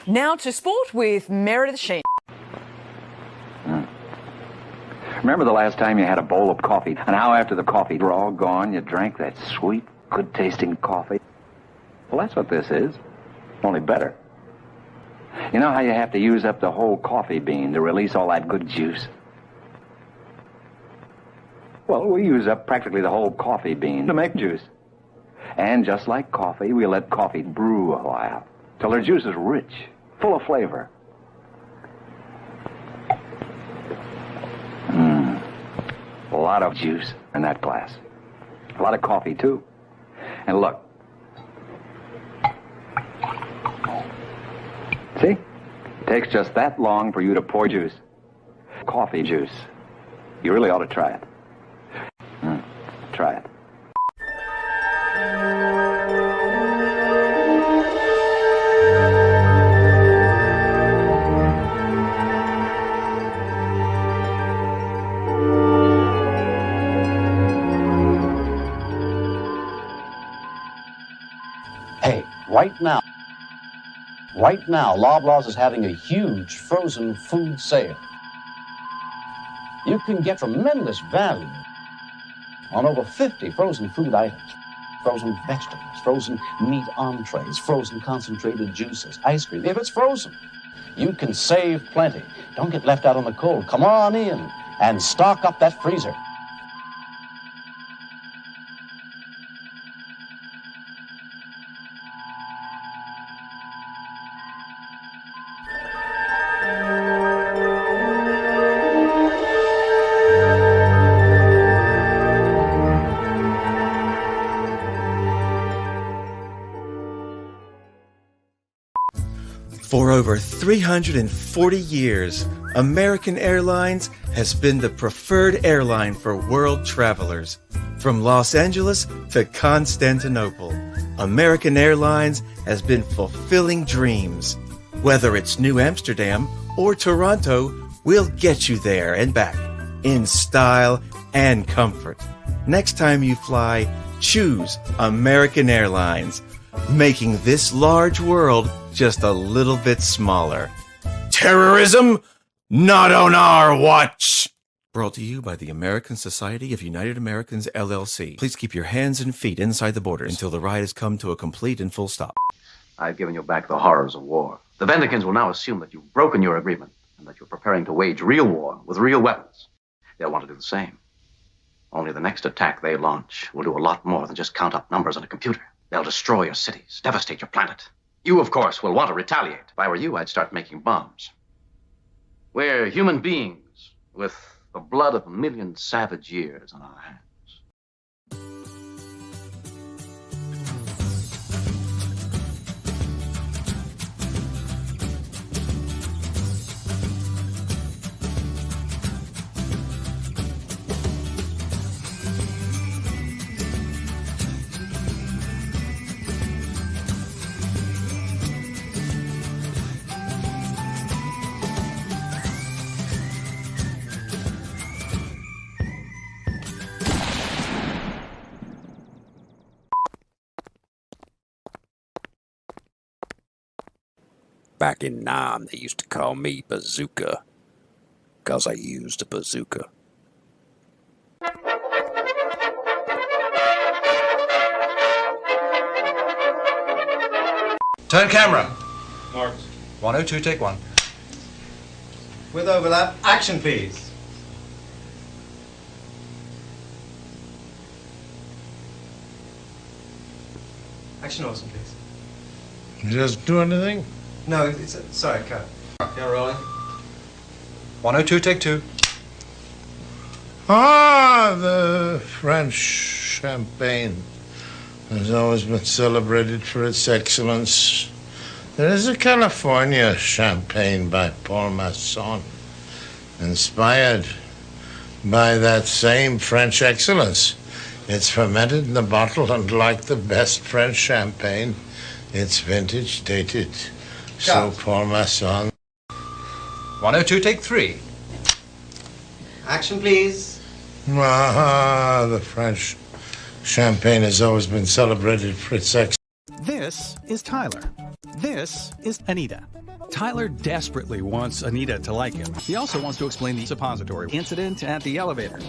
Now to sport with Meredith Sheen. Remember the last time you had a bowl of coffee, and how after the coffee were all gone, you drank that sweet, good-tasting coffee? Well, that's what this is, only better. You know how you have to use up the whole coffee bean to release all that good juice? Well, we use up practically the whole coffee bean to make juice. And just like coffee, we let coffee brew a while, till their juice is rich, full of flavor. A lot of juice in that glass. A lot of coffee, too. And look. See? It takes just that long for you to pour juice. Coffee juice. You really ought to try it. Try it. Hey, right now, Loblaws is having a huge frozen food sale. You can get tremendous value on over 50 frozen food items. Frozen vegetables, frozen meat entrees, frozen concentrated juices, ice cream. If it's frozen, you can save plenty. Don't get left out on the cold. Come on in and stock up that freezer. For over 340 years, American Airlines has been the preferred airline for world travelers. From Los Angeles to Constantinople, American Airlines has been fulfilling dreams. Whether it's New Amsterdam or Toronto, we'll get you there and back in style and comfort. Next time you fly, choose American Airlines, making this large world just a little bit smaller. Terrorism? Not on our watch! Brought to you by the American Society of United Americans, LLC. Please keep your hands and feet inside the borders until the ride has come to a complete and full stop. I've given you back the horrors of war. The Vendicans will now assume that you've broken your agreement and that you're preparing to wage real war with real weapons. They'll want to do the same. Only the next attack they launch will do a lot more than just count up numbers on a computer. They'll destroy your cities, devastate your planet. You, of course, will want to retaliate. If I were you, I'd start making bombs. We're human beings with the blood of a million savage years on our hands. Back in Nam, they used to call me Bazooka, 'cause I used a bazooka. Turn camera. Marked. 102, take one. With overlap, action please. Action awesome please. Just do anything? No, it's sorry, cut. Yeah, rolling. 102, take two. Ah, the French champagne has always been celebrated for its excellence. There is a California champagne by Paul Masson, inspired by that same French excellence. It's fermented in the bottle, and like the best French champagne, it's vintage dated. So Paul Masson. 102, take three. Action please. Ah, the French champagne has always been celebrated for its excellence. This is Tyler. This is Anita. Tyler desperately wants Anita to like him. He also wants to explain the suppository incident at the elevator.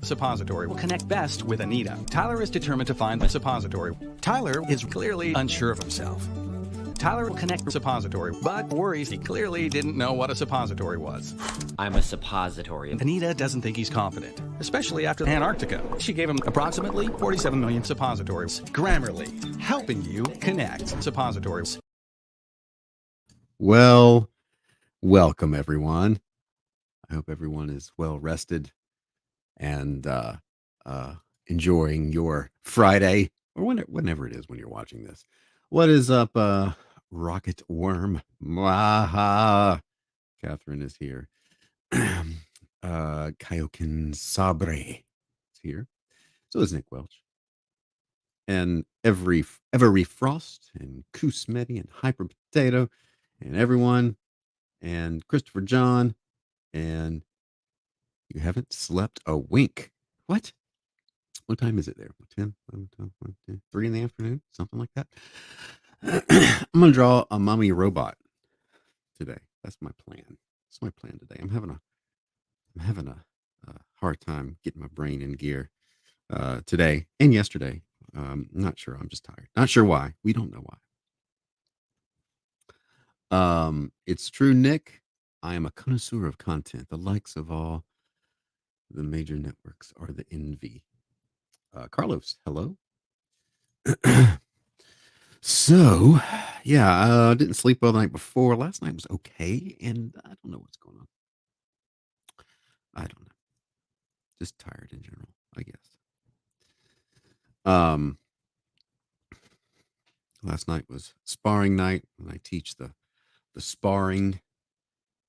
Suppository will connect best with Anita. Tyler is determined to find the suppository. Tyler is clearly unsure of himself. Tyler will connect the suppository, but worries he clearly didn't know what a suppository was. I'm a suppository. Anita doesn't think he's confident, especially after Antarctica. She gave him approximately 47 million suppositories. Grammarly, helping you connect suppositories. Well, welcome everyone. I hope everyone is well rested and enjoying your Friday or whenever it is when you're watching this. What is up, Rocket Worm? Mwaha. Catherine is here. Kaioken Sabre is here. So is Nick Welch. And Every Frost and Koosmeti and Hyper Potato and everyone and Christopher John, and you haven't slept a wink. What time is it there? 10, 11, 12, 1, 2, 3 in the afternoon, something like that. I'm gonna draw a mummy robot today. That's my plan. That's my plan today. I'm having a hard time getting my brain in gear today and yesterday. Not sure. I'm just tired. Not sure why. We don't know why. It's true, Nick. I am a connoisseur of content. The likes of all the major networks are the envy. Carlos, hello. So, yeah, I didn't sleep well the night before. Last night was okay, and I don't know what's going on. I don't know. Just tired in general, I guess. Last night was sparring night, and I teach the sparring,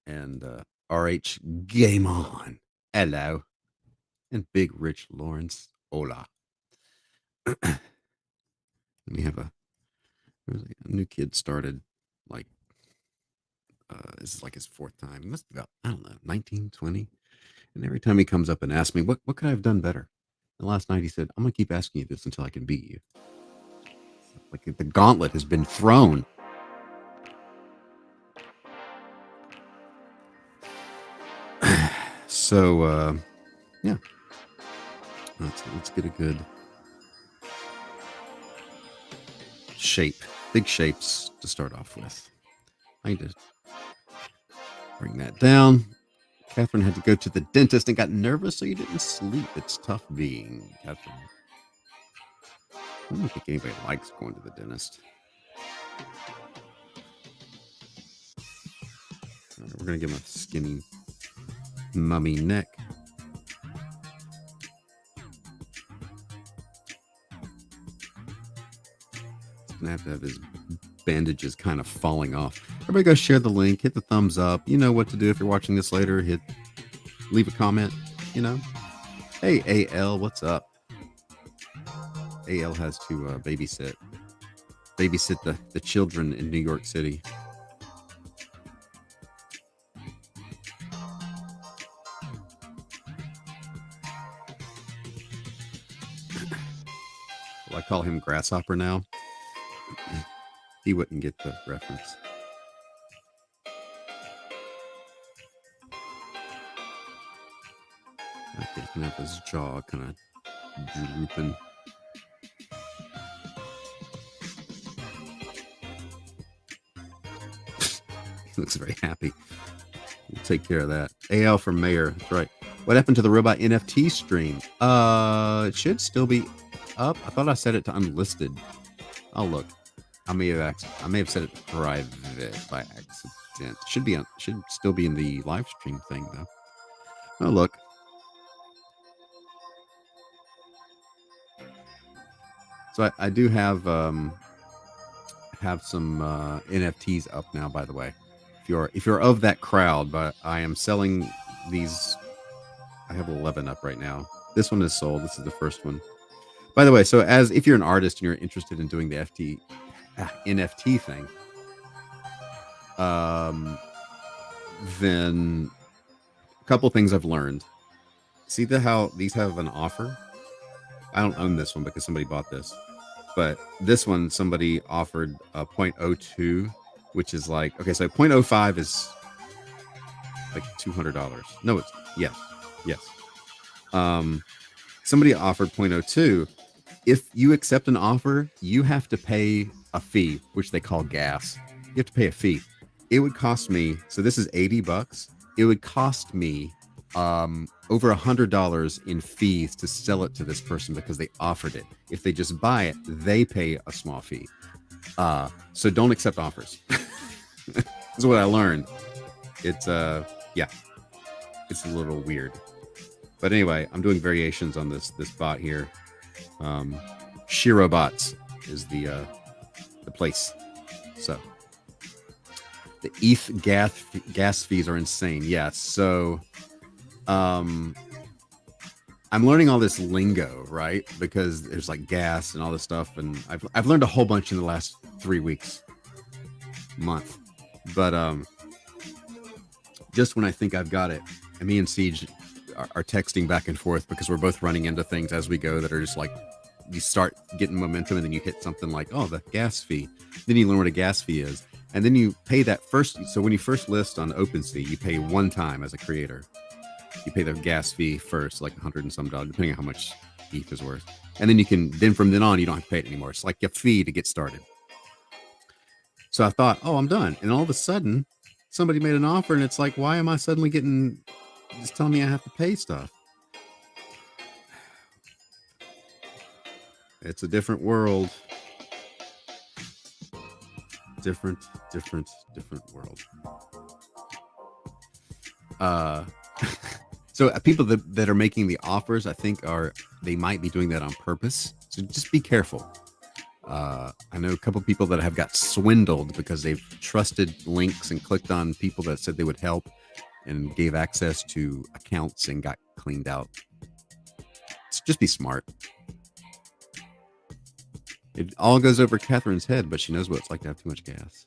and RH game on. Hello. And Big Rich Lawrence, hola. We have a new kid started, like, this is like his fourth time. He must be about, I don't know, 19, 20. And every time he comes up and asks me, what could I have done better? And last night he said, I'm going to keep asking you this until I can beat you. Like the gauntlet has been thrown. So, yeah. Let's get a good shape. Big shapes to start off with. I need to bring that down. Catherine had to go to the dentist and got nervous, so you didn't sleep. It's tough being Catherine. I don't think anybody likes going to the dentist. Right, we're going to give him a skinny mummy neck. He's going to have his bandages kind of falling off. Everybody go share the link, hit the thumbs up. You know what to do if you're watching this later. Leave a comment, you know. Hey, AL, what's up? AL has to babysit the children in New York City. Well, I call him Grasshopper now. He wouldn't get the reference. Okay, he's gonna have his jaw kind of drooping. He looks very happy. We'll take care of that. AL for mayor. That's right. What happened to the robot NFT stream? It should still be up. I thought I set it to unlisted. Oh, look. I may have set it to private by accident. Should still be in the live stream thing though. Oh, look. So I do have some NFTs up now, by the way. If you're of that crowd, but I am selling these. I have 11 up right now. This one is sold. This is the first one. By the way, so if you're an artist and you're interested in doing the NFT thing, then a couple things I've learned. See how these have an offer? I don't own this one because somebody bought this, but this one somebody offered a 0.02 which is like, okay, so 0.05 is like $200. No, it's, yes. Somebody offered 0.02. If you accept an offer, you have to pay a fee, which they call gas. You have to pay a fee. It would cost me, so this is $80. It would cost me over $100 in fees to sell it to this person because they offered it. If they just buy it, they pay a small fee. So don't accept offers. This is what I learned. It's it's a little weird. But anyway, I'm doing variations on this bot here. ShiroBots is the place. So the ETH gas fees are insane. Yeah. So I'm learning all this lingo, right? Because there's like gas and all this stuff, and I've learned a whole bunch in the last 3 weeks, month. But just when I think I've got it, and me and Siege are texting back and forth because we're both running into things as we go that are just like, you start getting momentum and then you hit something like, oh, the gas fee. Then you learn what a gas fee is. And then you pay that first. So when you first list on OpenSea, you pay one time as a creator. You pay the gas fee first, like $100 and some, depending on how much ETH is worth. And then then from then on, you don't have to pay it anymore. It's like a fee to get started. So I thought, oh, I'm done. And all of a sudden, somebody made an offer and it's like, why am I suddenly just telling me I have to pay stuff? It's a different world. Different world. So people that are making the offers, I think they might be doing that on purpose. So just be careful. I know a couple people that have got swindled because they've trusted links and clicked on people that said they would help and gave access to accounts and got cleaned out. Just be smart. It all goes over Catherine's head, but she knows what it's like to have too much gas.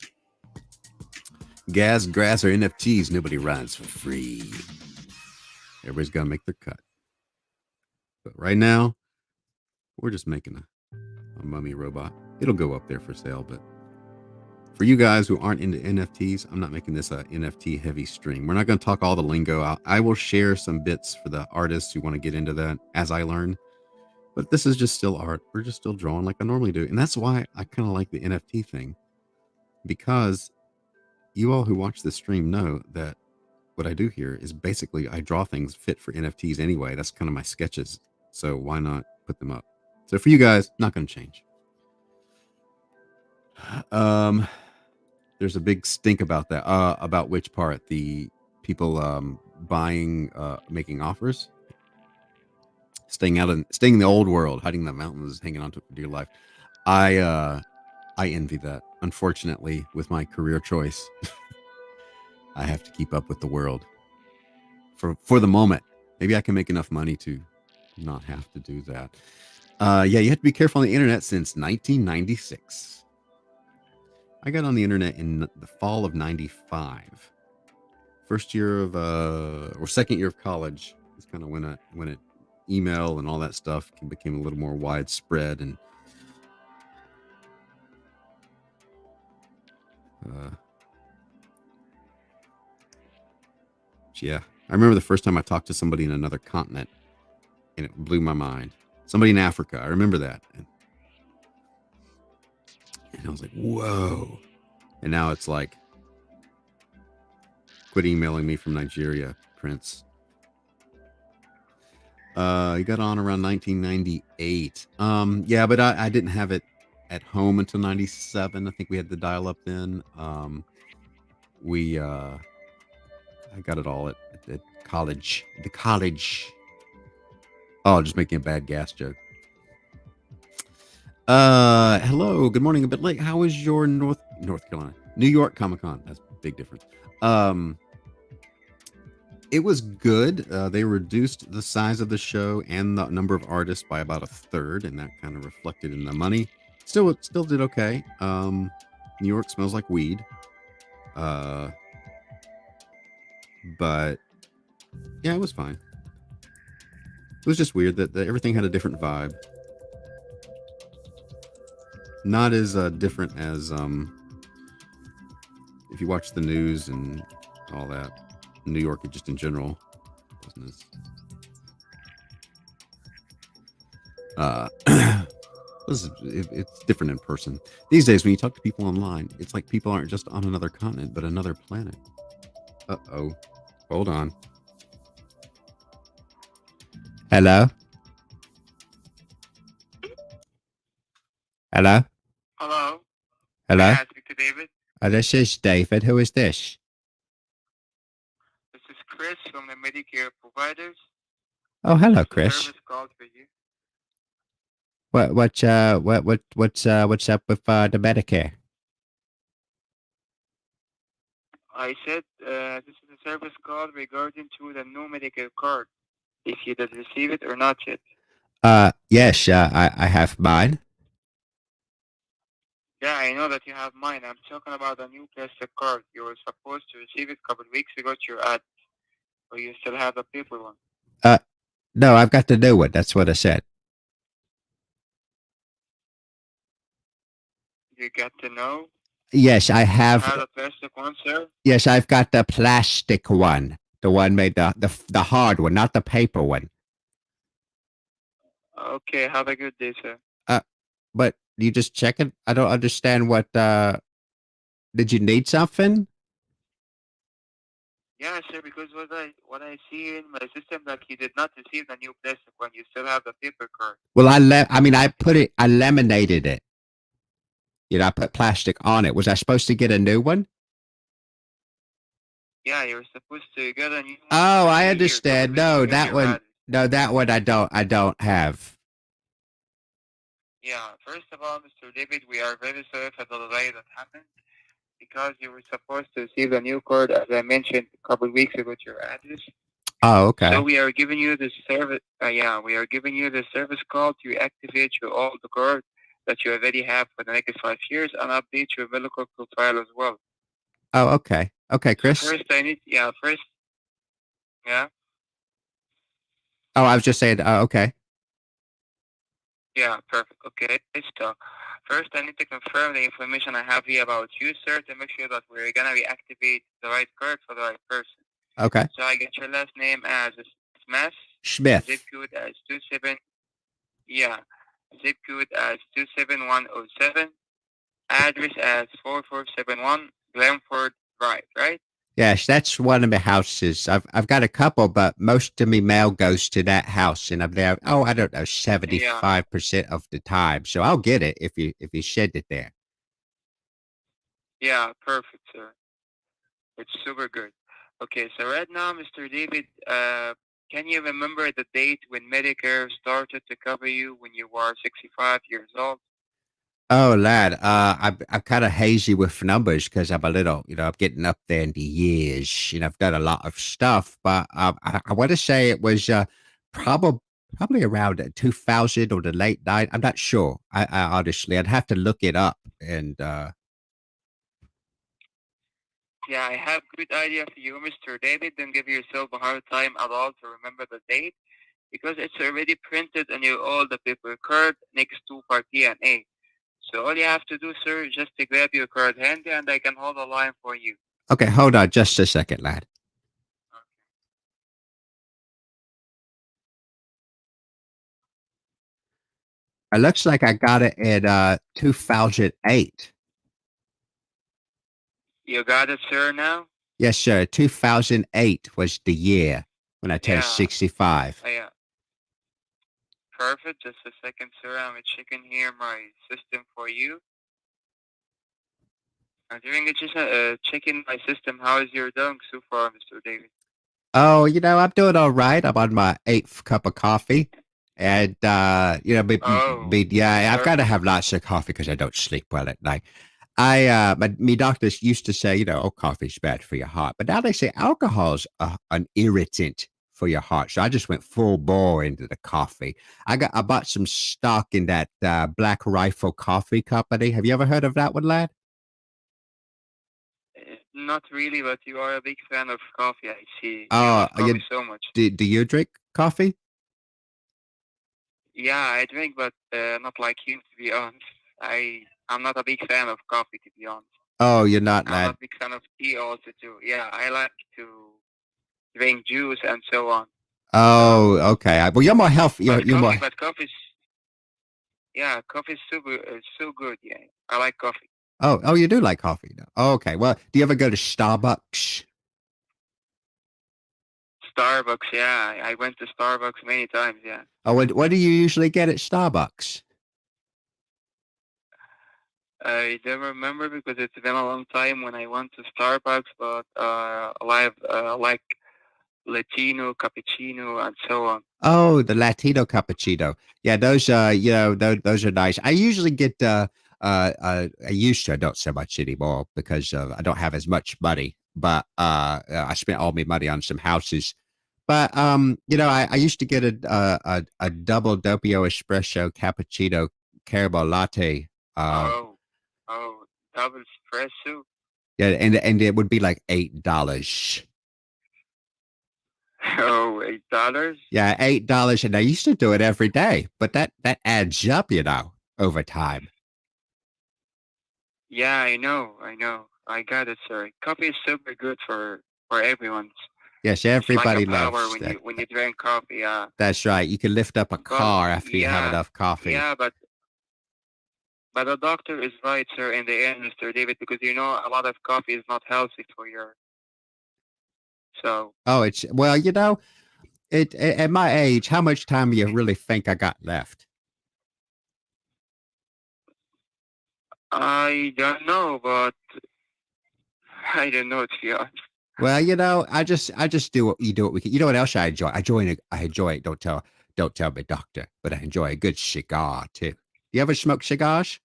Gas, grass, or NFTs, nobody runs for free. Everybody's got to make their cut. But right now, we're just making a mummy robot. It'll go up there for sale, but for you guys who aren't into NFTs, I'm not making this a NFT heavy stream. We're not going to talk all the lingo out. I will share some bits for the artists who want to get into that as I learn. But this is just still art. We're just still drawing like I normally do. And that's why I kind of like the NFT thing. Because you all who watch this stream know that what I do here is basically I draw things fit for NFTs anyway. That's kind of my sketches. So why not put them up? So for you guys, not going to change. There's a big stink about that. About which part? The people buying, making offers? Staying in the old world, hiding in the mountains, hanging on to it for dear life. I envy that. Unfortunately, with my career choice, I have to keep up with the world for the moment. Maybe I can make enough money to not have to do that. Yeah, you have to be careful on the internet since 1996. I got on the internet in the fall of 95. First year of or second year of college is kind of when it email and all that stuff became a little more widespread. And yeah, I remember the first time I talked to somebody in another continent and it blew my mind. Somebody in Africa, I remember that. And I was like, whoa. And now it's like, quit emailing me from Nigeria, Prince. He got on around 1998. Yeah, but I didn't have it at home until 97. I think we had the dial up then. I got it all at college. The college. Oh, just making a bad gas joke. Hello, good morning. A bit late. How was your North Carolina, New York Comic-Con? That's a big difference. It was good. They reduced the size of the show and the number of artists by about a third, and that kind of reflected in the money. Still did okay. New York smells like weed. But yeah, it was fine. It was just weird that everything had a different vibe. Not as different as if you watch the news and all that, New York just in general, business. It's different in person. These days, when you talk to people online, it's like people aren't just on another continent, but another planet. Uh-oh. Hold on. Hello? Hello? Hello. Hello? May I speak to David? This is David. Who is this? This is Chris from the Medicare providers. Oh, hello, This is a Chris. service called for you. What's up with the Medicare? I said this is a service call regarding to the new Medicare card. If you did receive it or not yet. Yes, I have mine. Yeah, I know that you have mine. I'm talking about the new plastic card. You were supposed to receive it a couple of weeks ago to your ad, or you still have the paper one. No, I've got the new one. That's what I said. You got to know. Yes, I have. Have the plastic one, sir? Yes, I've got the plastic one. The one made the hard one, not the paper one. Okay, have a good day, sir. But you just check it? I don't understand what did you need something? Yeah, sir, because what I see in my system that he did not receive the new plastic one. You still have the paper card. Well, I laminated it. You know, I put plastic on it. Was I supposed to get a new one? Yeah, you're supposed to get a new one. Oh, I Here, understand. couple No, weeks ago, that your one. ad. No, that one I don't have. Yeah, first of all, Mr. David, we are very sorry for the delay that happened because you were supposed to receive the new card, as I mentioned a couple of weeks ago, to your address. Oh, okay. So we are giving you the service. We are giving you the service call to activate your old card that you already have for the next 5 years and update your medical profile as well. Oh, okay. Okay, Chris. So first, yeah. Oh, I was just saying. Okay. Yeah, perfect. Okay, so first I need to confirm the information I have here about you, sir, to make sure that we're gonna reactivate the right card for the right person. Okay. So I get your last name as Smith. zip code as 27. Yeah, zip code as 27107. Address as 4471 Glenford Drive, right? Yes, that's one of the houses. I've got a couple, but most of me mail goes to that house, and I'm there. Oh, I don't know, 75% of the time. So I'll get it if you send it there. Yeah, perfect, sir. It's super good. Okay, so right now, Mr. David, can you remember the date when Medicare started to cover you when you were 65 years old? Oh, lad, I'm kind of hazy with numbers because I'm a little, I'm getting up there in the years. I've done a lot of stuff, but I want to say it was probably around 2000 or the late night. I'm not sure. I honestly, I'd have to look it up. And Yeah, I have good idea for you, Mr. David. Don't give yourself a hard time at all to remember the date because it's already printed on your old paper card next to Part D and A. So all you have to do, sir, is just to grab your card handy and I can hold the line for you. okay, hold on just a second, lad. It looks like I got it in 2008. You got it, sir, now? Yes, sir. 2008 was the year when I turned 65. Yeah. Perfect. Just a second, sir. I'm checking here my system for you. I'm doing it just checking my system. How is your doing so far, Mr. David? Oh, I'm doing all right. I'm on my 8th cup of coffee. And, I've got to have lots of coffee because I don't sleep well at night. My doctors used to say, oh, coffee's bad for your heart. But now they say alcohol's an irritant for your heart. So I just went full bore into the coffee. I bought some stock in that Black Rifle Coffee Company. Have you ever heard of that one, lad? Not really, but you are a big fan of coffee, I see. Oh, you love coffee so much. Do you drink coffee? Yeah, I drink, but not like you, to be honest. I'm not a big fan of coffee, to be honest. Oh, you're not I'm a that. big fan of tea also too. Yeah, I like to drink juice and so on. Oh, okay. Well, you're more healthy. You're more. But coffee is, yeah, coffee is so good. Yeah, I like coffee. Oh, you do like coffee. Okay. Well, do you ever go to Starbucks? Starbucks, yeah, I went to Starbucks many times. Yeah. Oh, what do you usually get at Starbucks? I don't remember because it's been a long time when I went to Starbucks, but like Latino cappuccino and so on. Oh, the Latino cappuccino. Yeah, those those are nice. I usually get I used to, I don't so much anymore because I don't have as much money, but I spent all my money on some houses. But I used to get a double doppio espresso cappuccino caramel latte. Oh, double espresso. Yeah, and it would be like $8. Oh, $8? Yeah, $8, and I used to do it every day, but that adds up, over time. Yeah, I know. I got it, sir. Coffee is super good for everyone. Yes, It's like everybody a power loves when that. you drink coffee. Yeah. That's right. You can lift up a But car after you have enough coffee. yeah, but the doctor is right, sir, in the end, Mr. David, because a lot of coffee is not healthy for your. So. Oh, it's well, at my age, how much time do you really think I got left? I don't know, but I don't know, to be honest. Well, I just do what we can. You know what else I enjoy? I enjoy it. Don't tell me, doctor, but I enjoy a good cigar too. You ever smoke cigars?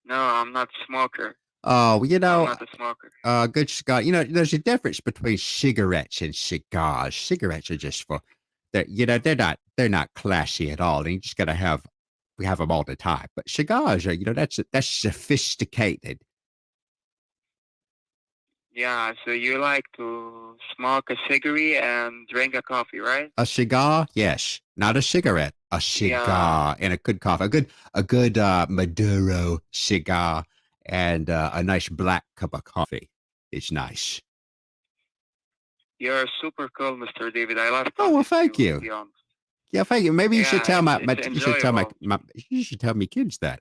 No, I'm not a smoker. Oh, I'm not a smoker. Good cigar. There's a difference between cigarettes and cigars. Cigarettes are just for, they're not classy at all. And you just gotta we have them all the time. But cigars are, that's sophisticated. Yeah, so you like to smoke a cigarette and drink a coffee, right? A cigar, yes, not a cigarette. A cigar and a good coffee, a good Maduro cigar, and a nice black cup of coffee. It's nice. You're super cool, Mr. David. I love. Oh well, thank you. To be honest. Yeah, thank you. Maybe you should tell you should tell me kids that.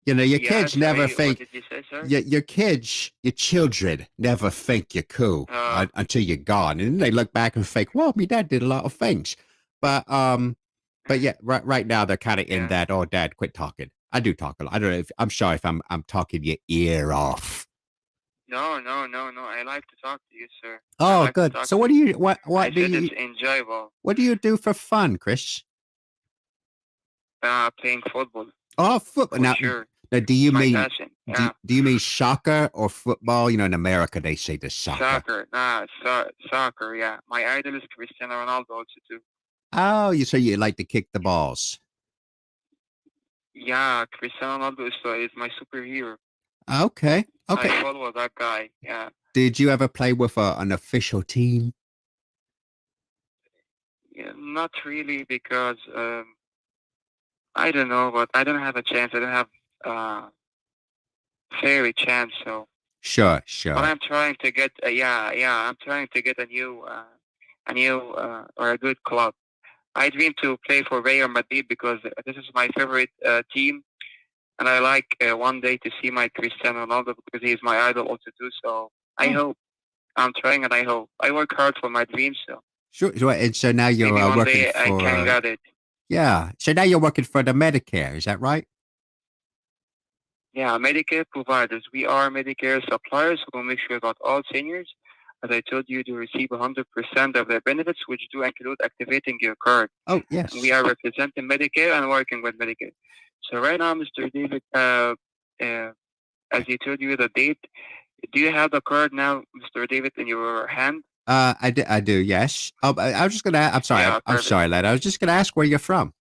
Your kids never think. What did you say, sir? Your kids, your children never think you're cool until you're gone, and then they look back and think, "Well, my dad did a lot of things," but yeah, right now they're kind of in that. Oh, Dad, quit talking. I do talk a lot. I don't know if I'm sorry if I'm talking your ear off. No. I like to talk to you, sir. Oh, good. So what do you It's enjoyable. What do you do for fun, Chris? Playing football. Oh, football. Now, sure. Now, do you mean do you mean soccer or football? In America they say the soccer. Soccer. Yeah, my idol is Cristiano Ronaldo also too. Oh, so you like to kick the balls? Yeah, Cristiano Ronaldo is my superhero. Okay. I follow that guy. Yeah. Did you ever play with an official team? Yeah, not really because I don't know, but I don't have a chance. I don't have fairy chance. So sure. But I'm trying to get I'm trying to get a new or a good club. I dream to play for Real Madrid because this is my favorite team, and I like one day to see my Cristiano Ronaldo because he's my idol also too. So I hope I'm trying, and I hope I work hard for my dreams. So sure. And so now you're maybe one working day for. I can get it. Yeah. So now you're working for the Medicare. Is that right? Yeah, Medicare providers. We are Medicare suppliers who will make sure that all seniors, as I told you, to receive 100% of their benefits, which do include activating your card. Oh, yes. And we are representing Medicare and working with Medicare. So right now, Mr. David, as you told you the date, do you have the card now, Mr. David, in your hand? I do, yes. Oh, I was just gonna. I'm sorry. Yeah, I'm sorry, lad. I was just gonna ask where you're from.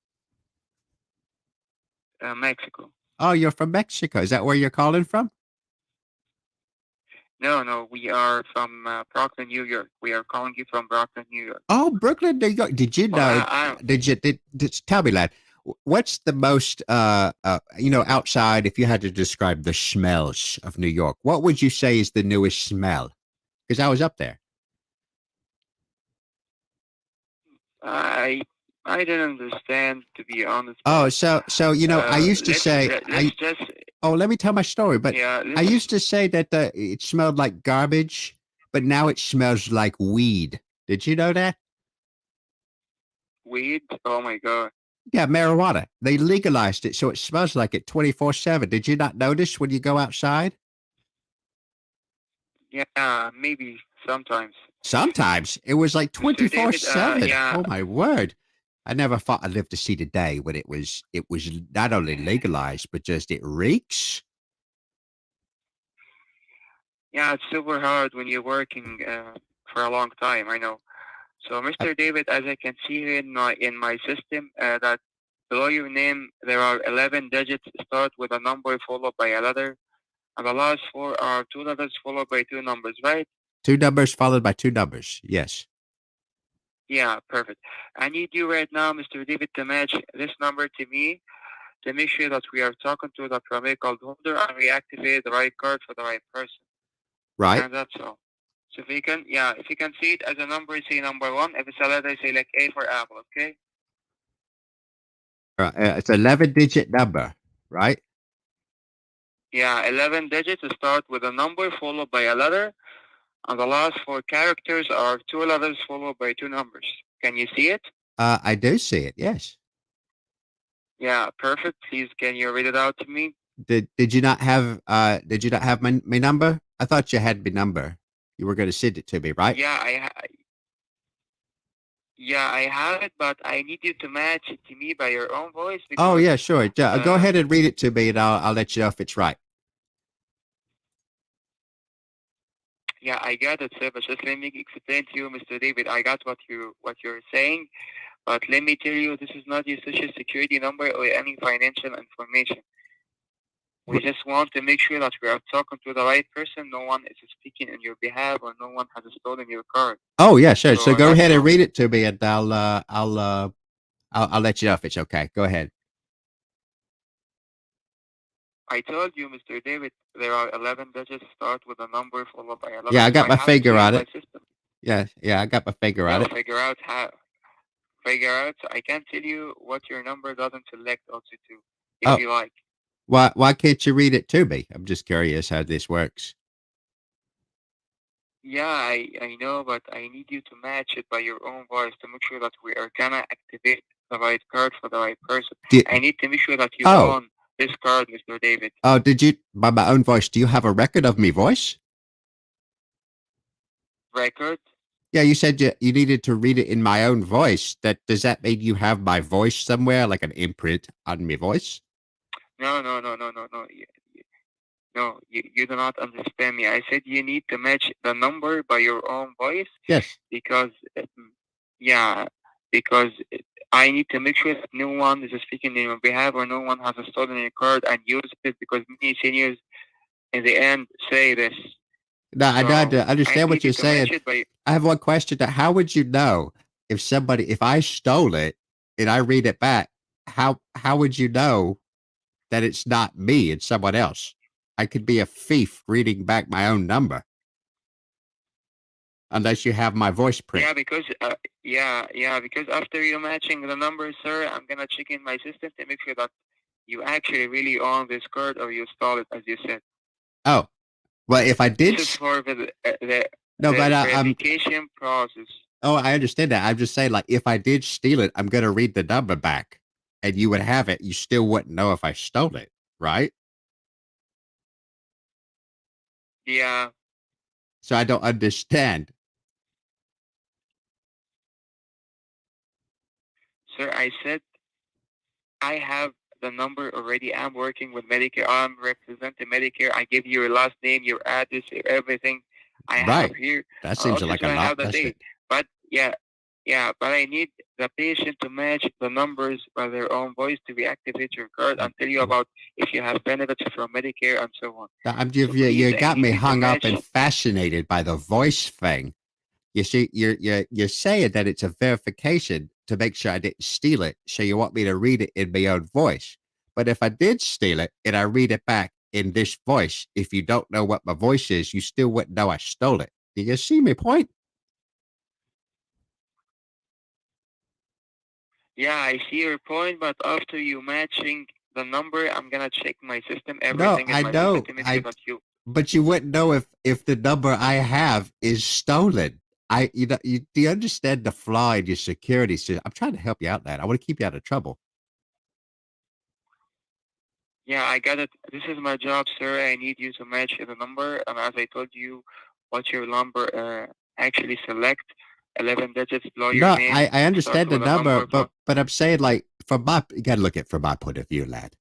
Mexico. Oh, you're from Mexico. Is that where you're calling from? No, we are from Brooklyn, New York. We are calling you from Brooklyn, New York. Oh, Brooklyn, New York. Did you know? Did tell me, lad? what's the most outside, if you had to describe the smells of New York, what would you say is the newest smell? Because I was up there. I don't understand, to be honest. Oh, so I used to say let me tell my story. But I used to say that it smelled like garbage, but now it smells like weed. Did you know that? Weed? Oh my god. Yeah, marijuana. They legalized it, so it smells like it 24/7. Did you not notice when you go outside? Yeah, maybe sometimes. Sometimes it was like Mr. David, 24/7. yeah. Oh my word! I never thought I'd live to see the day when it was not only legalized but just it reeks. Yeah, it's super hard when you're working for a long time. I know. So, Mr. David, as I can see here in my system, that below your name there are 11 digits start with a number followed by a letter, and the last four are two letters followed by two numbers, right? Two numbers followed by two numbers. Yes. Yeah, perfect. I need you right now, Mr. David, to match this number to me to make sure that we are talking to the primary card holder and we activate the right card for the right person. Right. And that's all. So if you can see it as a number, say number one. If it's a letter, say like A for apple, okay? It's 11-digit number, right? Yeah, 11 digits start with a number followed by a letter, and the last four characters are two letters followed by two numbers. Can you see it? I do see it. Yes. Yeah, perfect. Please, can you read it out to me? Did you not have my number? I thought you had my number. You were going to send it to me, right? Yeah, I have it, but I need you to match it to me by your own voice. Oh yeah, sure. Go ahead and read it to me, and I'll let you know if it's right. Yeah, I got it, sir. But just let me explain to you, Mr. David. I got what you're saying, but let me tell you, this is not your social security number or any financial information. We just want to make sure that we are talking to the right person. No one is speaking on your behalf, or no one has stolen your card. Oh yeah, sure. So go ahead and all. read it to me, and I'll let you know if it's okay. Go ahead. I told you, Mr. David, there are 11 digits start with a number followed by a letter. Yeah, I got my have finger to on use it. my system. Yeah, I got my finger on Well, it. figure out how. Figure out. I can tell you what your number doesn't select also to, if you like. Why can't you read it to me? I'm just curious how this works. Yeah, I know, but I need you to match it by your own voice to make sure that we are gonna activate the right card for the right person. I need to make sure that you own this card, Mr. David. Oh, did you, by my own voice, do you have a record of me voice? Record? Yeah, you said you needed to read it in my own voice. Does that mean you have my voice somewhere, like an imprint on my voice? No. No, you do not understand me. I said you need to match the number by your own voice. Yes. Because I need to make sure that no one is speaking on your behalf or no one has stolen your card and used it, because many seniors in the end say this. No, I don't understand what you're saying. I have one question. How would you know if I stole it and I read it back, how would you know that it's not me, it's someone else? I could be a thief reading back my own number. Unless you have my voice print. Yeah, because after you matching the numbers, sir, I'm gonna check in my system to make sure that you actually really own this card or you stole it, as you said. Oh, well, if I did, this is for the verification process. Oh, I understand that. I'm just saying, like, if I did steal it, I'm gonna read the number back, and you would have it. You still wouldn't know if I stole it, right? Yeah. So I don't understand. Sir, I said I have the number already. I'm working with Medicare. I'm representing Medicare. I give you your last name, your address, everything. I have here. That seems like a lot. But but I need the patient to match the numbers by their own voice to reactivate your card and tell you about if you have benefits from Medicare and so on. You got me hung up and fascinated by the voice thing. You see, you're saying that it's a verification. to make sure I didn't steal it. So you want me to read it in my own voice. But if I did steal it and I read it back in this voice, if you don't know what my voice is, you still wouldn't know I stole it. Do you see my point? Yeah, I see your point, but after you matching the number, I'm gonna check my system, No, everything in I my know. system to make sure that you. But you wouldn't know if the number I have is stolen. Do you understand the flaw in your security system? I'm trying to help you out, lad. I want to keep you out of trouble. Yeah, I got it. This is my job, sir. I need you to match the number, and as I told you, what your number actually select 11 digits below your No, name. I Start understand the with a number, number. but I'm saying like you gotta look at it from my point of view, lad.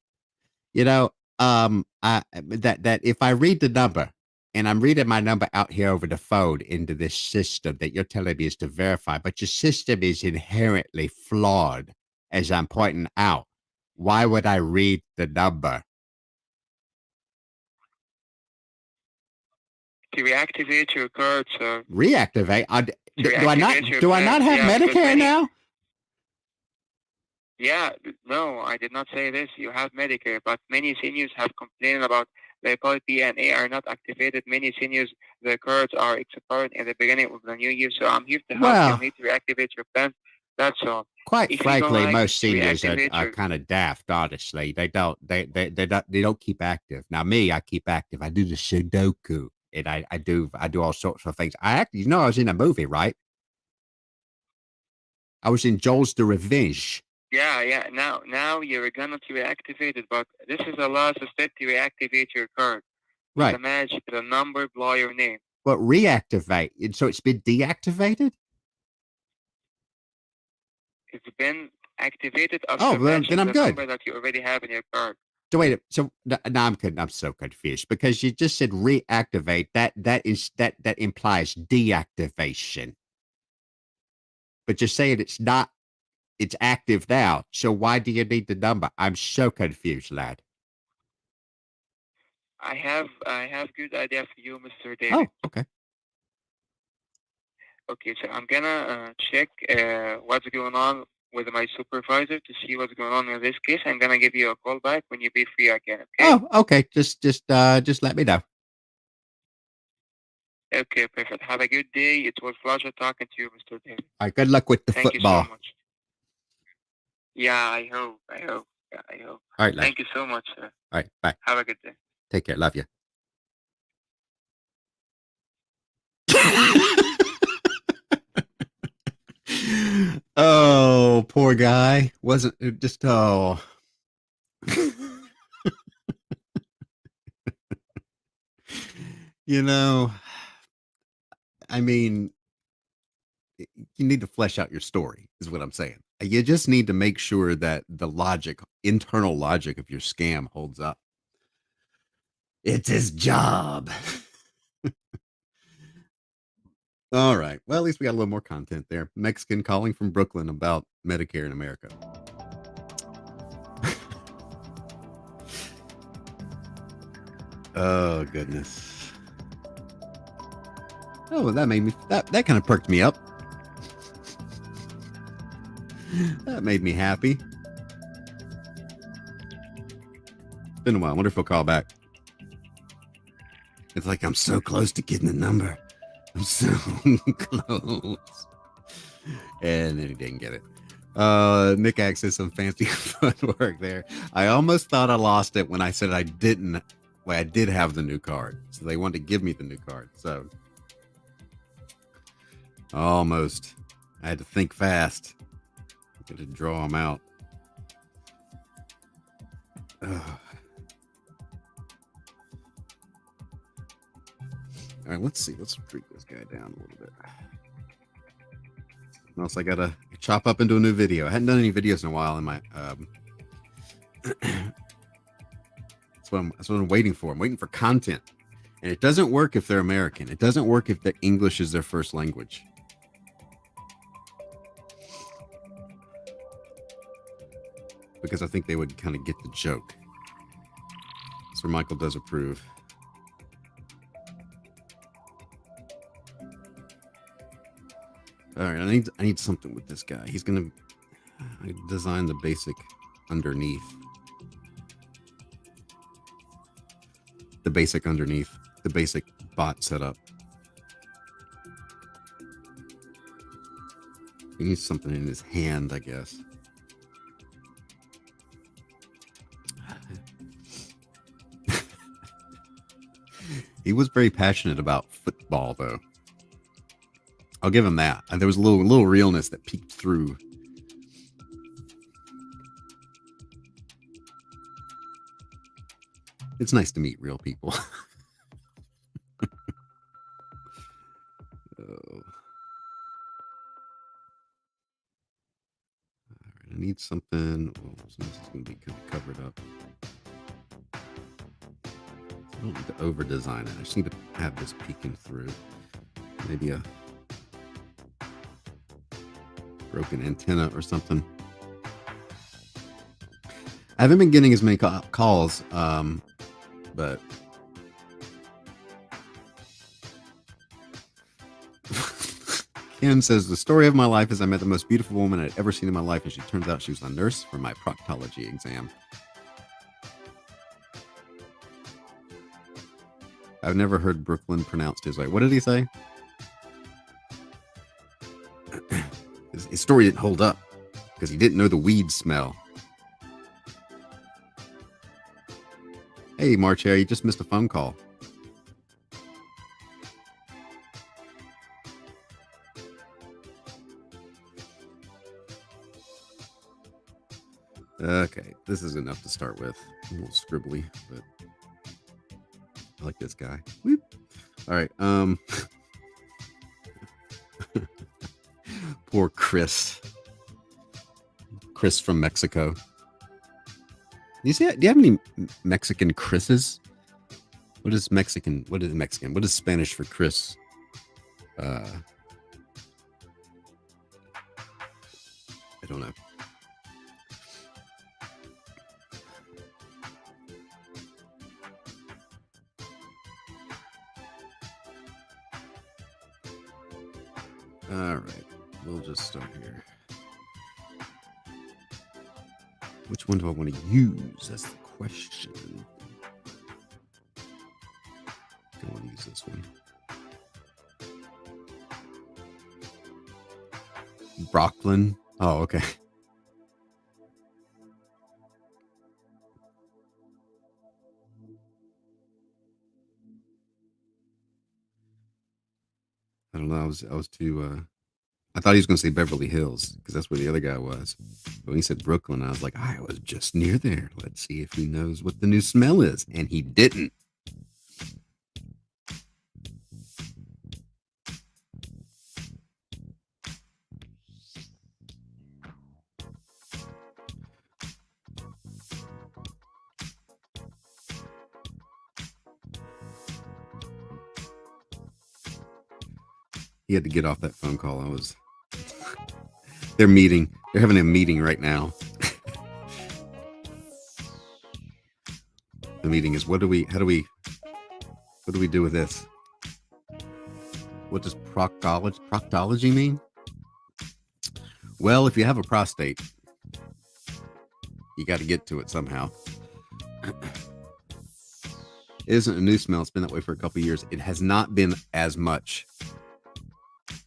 You know, that if I read the number and I'm reading my number out here over the phone into this system that you're telling me is to verify, but your system is inherently flawed, as I'm pointing out. Why would I read the number? To reactivate your card, sir. Reactivate? Do I not? Reactivate your Do I plan. not have Yeah, because Medicare now? Yeah, no, I did not say this. You have Medicare, but many seniors have complained about their Part B and A are not activated. Many seniors, their cards are expired in the beginning of the new year. So I'm here to help Well, you. Need to reactivate your plan. That's all. Quite If you don't frankly, like most to seniors are, reactivate are your, kind of daft. Honestly, they don't keep active. Now, me, I keep active. I do the Sudoku, and I do all sorts of things. I was in a movie, right? I was in Joel's The Revenge. yeah. Now you're gonna to reactivate it, but this is the last step to reactivate your card. Right. To match the number below your name. But reactivate, and so it's been deactivated. It's been activated Oh, after then matching I'm the good. number that you already have in your card. So wait, now I'm so confused because you just said reactivate. That implies deactivation. But you're saying it's not. It's active now. So why do you need the number? I'm so confused, lad. I have good idea for you, Mr. David. Oh, okay. Okay, so I'm gonna check what's going on with my supervisor to see what's going on in this case. I'm gonna give you a call back when you be free again. Okay. Oh, okay. Just let me know. Okay, perfect. Have a good day. It was a pleasure talking to you, Mr. David. All right. Good luck with the Thank football. you so much. Yeah, I hope. Yeah, I hope. All right, lad. Thank you so much, sir. All right. Bye. Have a good day. Take care. Love you. Oh, poor guy. Wasn't it just you know, I mean, you need to flesh out your story, is what I'm saying. You just need to make sure that the internal logic of your scam holds up. It's his job. All right. Well, at least we got a little more content there. Mexican calling from Brooklyn about Medicare in America. Oh, goodness. Oh, well, that kind of perked me up. That made me happy. It's been a while. I wonder if he'll call back. It's like I'm so close to getting the number. I'm so close. And then he didn't get it. Nick Axe says some fancy footwork there. I almost thought I lost it when I said I didn't. Well, I did have the new card. So they wanted to give me the new card. So almost. I had to think fast. I had to draw them out. Ugh. All right, let's see. Let's treat this guy down a little bit. What else I gotta chop up into a new video? I hadn't done any videos in a while in my that's what I'm waiting for. I'm waiting for content. And it doesn't work if they're American. It doesn't work if the English is their first language. Because I think they would kind of get the joke. Sir Michael does approve. All right, I need something with this guy. He's gonna design the basic underneath. The basic bot setup. He needs something in his hand, I guess. He was very passionate about football, though. I'll give him that. And there was a little realness that peeked through. It's nice to meet real people. Oh. All right, I need something. Oh, so this is going to be kind of covered up. I don't need to over design it. I just need to have this peeking through. Maybe a broken antenna or something. I haven't been getting as many calls, but Ken says, the story of my life is I met the most beautiful woman I'd ever seen in my life, and she turns out she was a nurse for my proctology exam. I've never heard Brooklyn pronounced his way. What did he say? His story didn't hold up because he didn't know the weed smell. Hey, March Air, you just missed a phone call. Okay, this is enough to start with. A little scribbly, but I like this guy. Whoop. All right, poor Chris. Chris from Mexico. Do you have any Mexican Chris's? What is Mexican? What is Mexican? What is Spanish for Chris? I don't know. All right, we'll just start here. Which one do I want to use? That's the question. I want to use this one. Brooklyn. Oh, okay. I don't know. I was too. I thought he was going to say Beverly Hills because that's where the other guy was. But when he said Brooklyn, I was like, I was just near there. Let's see if he knows what the new smell is. And he didn't. He had to get off that phone call. They're having a meeting right now. The meeting is what do we do with this? What does proctology mean? Well, if you have a prostate, you got to get to it somehow. It isn't a new smell. It's been that way for a couple of years. It has not been as much.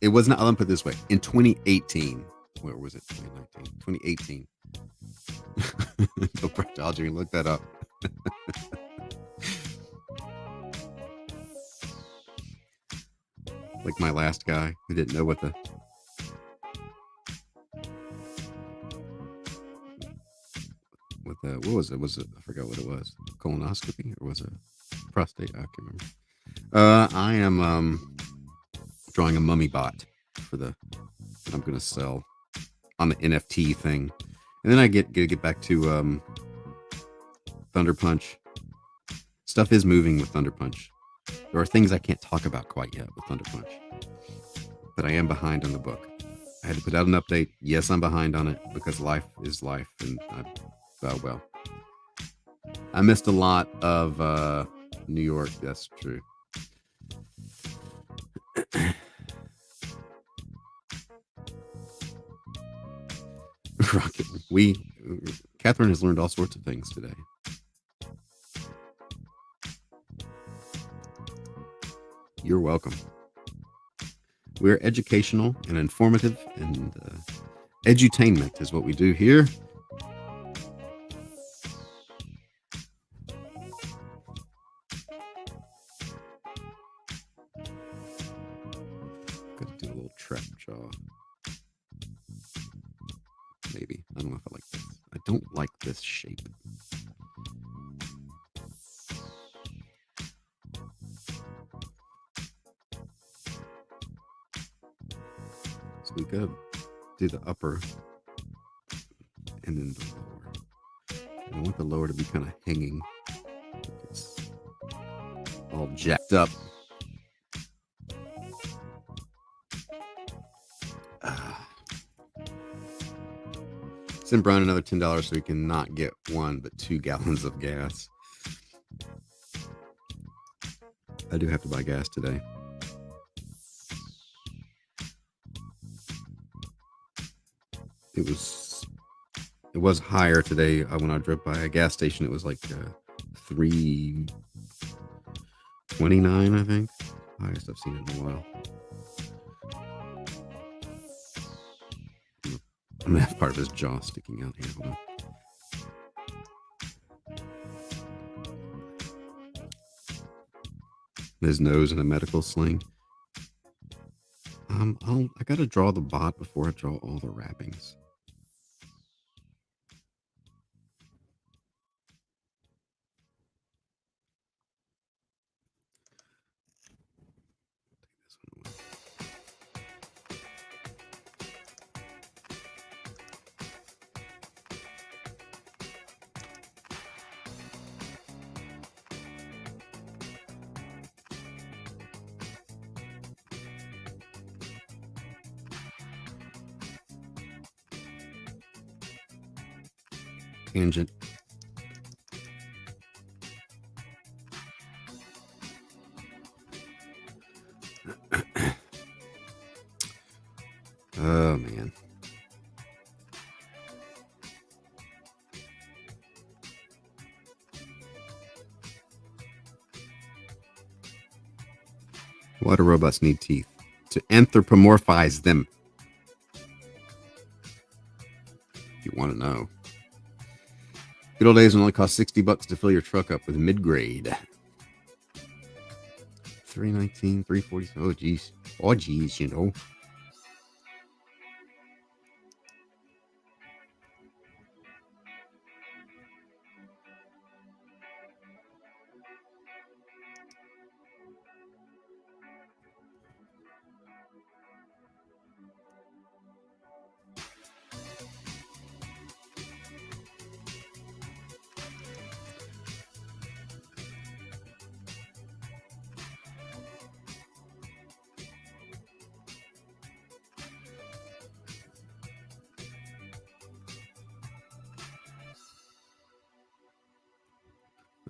It was not. Let me put it this way. In 2018, where was it? 2019, 2018. Go proctology and look that up. Like my last guy who didn't know what was it? I forgot what it was. Colonoscopy or was it prostate? I can't remember. I am drawing a mummy bot for that I'm going to sell on the NFT thing, and then I get back to Thunder Punch. Stuff is moving with Thunder Punch. There are things I can't talk about quite yet with Thunder Punch, but I am behind on the book. I had to put out an update. Yes, I'm behind on it because life is life, and I missed a lot of New York. That's true. Rocket. Catherine has learned all sorts of things today. You're welcome. We're educational and informative, and edutainment is what we do here. Got to do a little trap jaw. Maybe. I don't know if I like this. I don't like this shape. So we gotta do the upper and then the lower. And I want the lower to be kind of hanging. It's all jacked up. Send Brian another $10 so he can not get 1 but 2 gallons of gas. I do have to buy gas today. It was higher today when I drove by a gas station. It was like $3.29, I think. Highest I've seen it in a while. I'm gonna have part of his jaw sticking out here. Hold on. His nose in a medical sling. I gotta draw the bot before I draw all the wrappings. Tangent. Oh man. Why do robots need teeth? To anthropomorphize them. If you want to know. Good old days when it only cost $60 to fill your truck up with mid-grade. $3.19, $3.40. Oh geez. Oh geez, you know.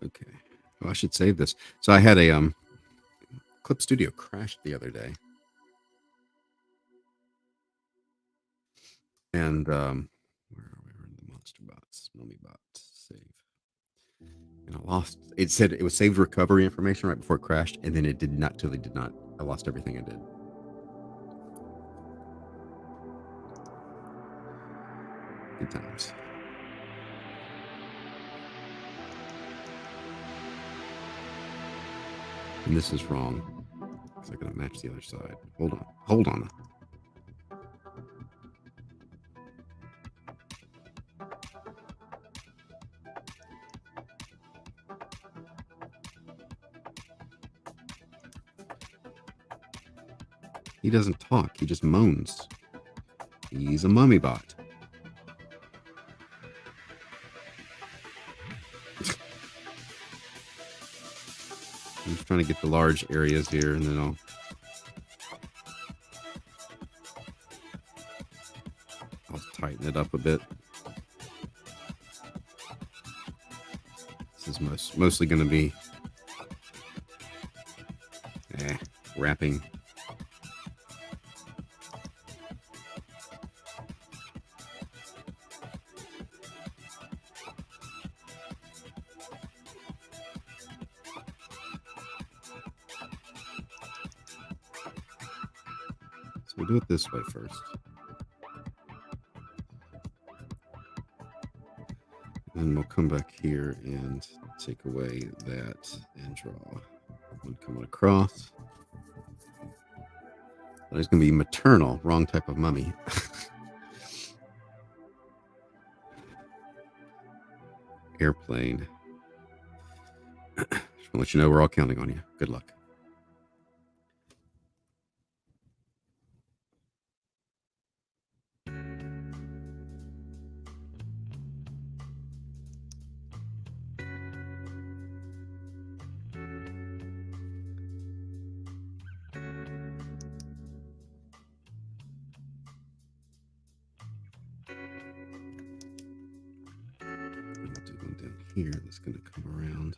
Okay. Oh, I should save this. So I had a Clip Studio crashed the other day. And where are we? We're in the monster bots. Mummy bot. Save. And I lost it. Said it was saved recovery information right before it crashed, and then it did not totally did not. I lost everything I did. Good times. And this is wrong. It's not going to match the other side. Hold on. Hold on. He doesn't talk. He just moans. He's a mummy bot. I'm just trying to get the large areas here, and then I'll tighten it up a bit. This is mostly going to be wrapping. we'll do it this way first. And we'll come back here and take away that and draw. One coming across. There's going to be maternal, wrong type of mummy. Airplane. Just want to let you know we're all counting on you. Good luck. Here that's going to come around.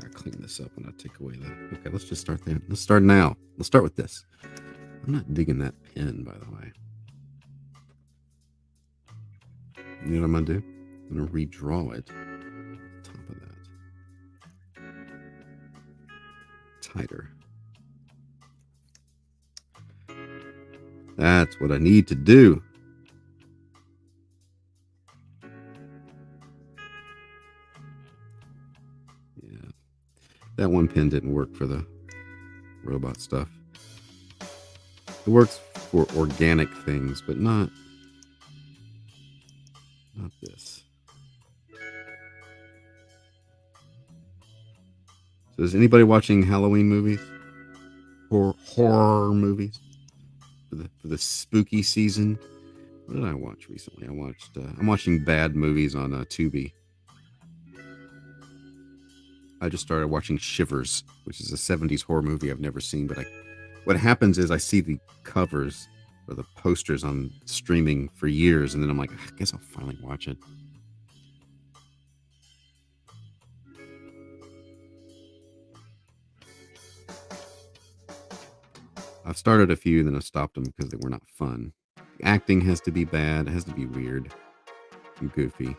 I'll clean this up and I'll take away the. Okay, let's just start there. Let's start now. Let's start with this. I'm not digging that pen, by the way. You know what I'm going to do? I'm going to redraw it. Top of that. Tighter. That's what I need to do. Yeah. That one pen didn't work for the robot stuff. It works for organic things, but not this. So is anybody watching Halloween movies? Or horror movies? For the spooky season. What did I watch recently? I'm watching bad movies on Tubi. I just started watching Shivers, which is a 70s horror movie I've never seen, but what happens is I see the covers or the posters on streaming for years, and then I'm like, I guess I'll finally watch it. I've started a few, then I stopped them because they were not fun. The acting has to be bad. It has to be weird and goofy.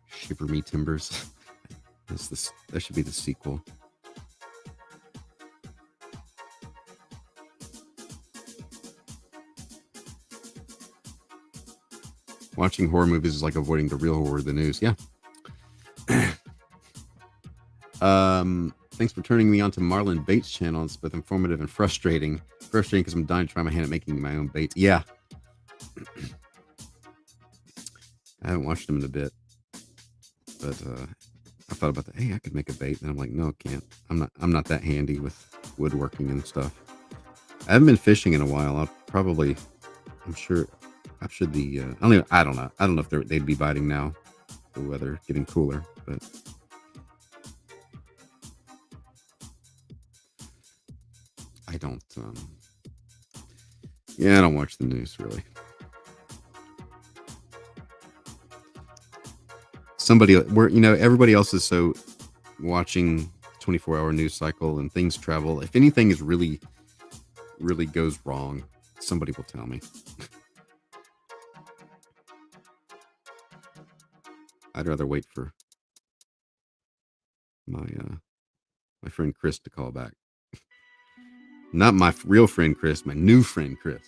Shiver Me Timbers. That should be the sequel. Watching horror movies is like avoiding the real horror of the news. Yeah. Thanks for turning me on to Marlon Bates' channel. It's both informative and frustrating. Frustrating because I'm dying to try my hand at making my own baits. Yeah. I haven't watched them in a bit. But I thought about that. Hey, I could make a bait. And I'm like, no, I can't. I'm not that handy with woodworking and stuff. I haven't been fishing in a while. I'm sure the I don't know. I don't know if they'd be biting now. The weather getting cooler, but I don't I don't watch the news really. Everybody else is so watching 24-hour news cycle and things travel. If anything is really goes wrong, somebody will tell me. I'd rather wait for my friend Chris to call back. Not my real friend Chris, my new friend Chris.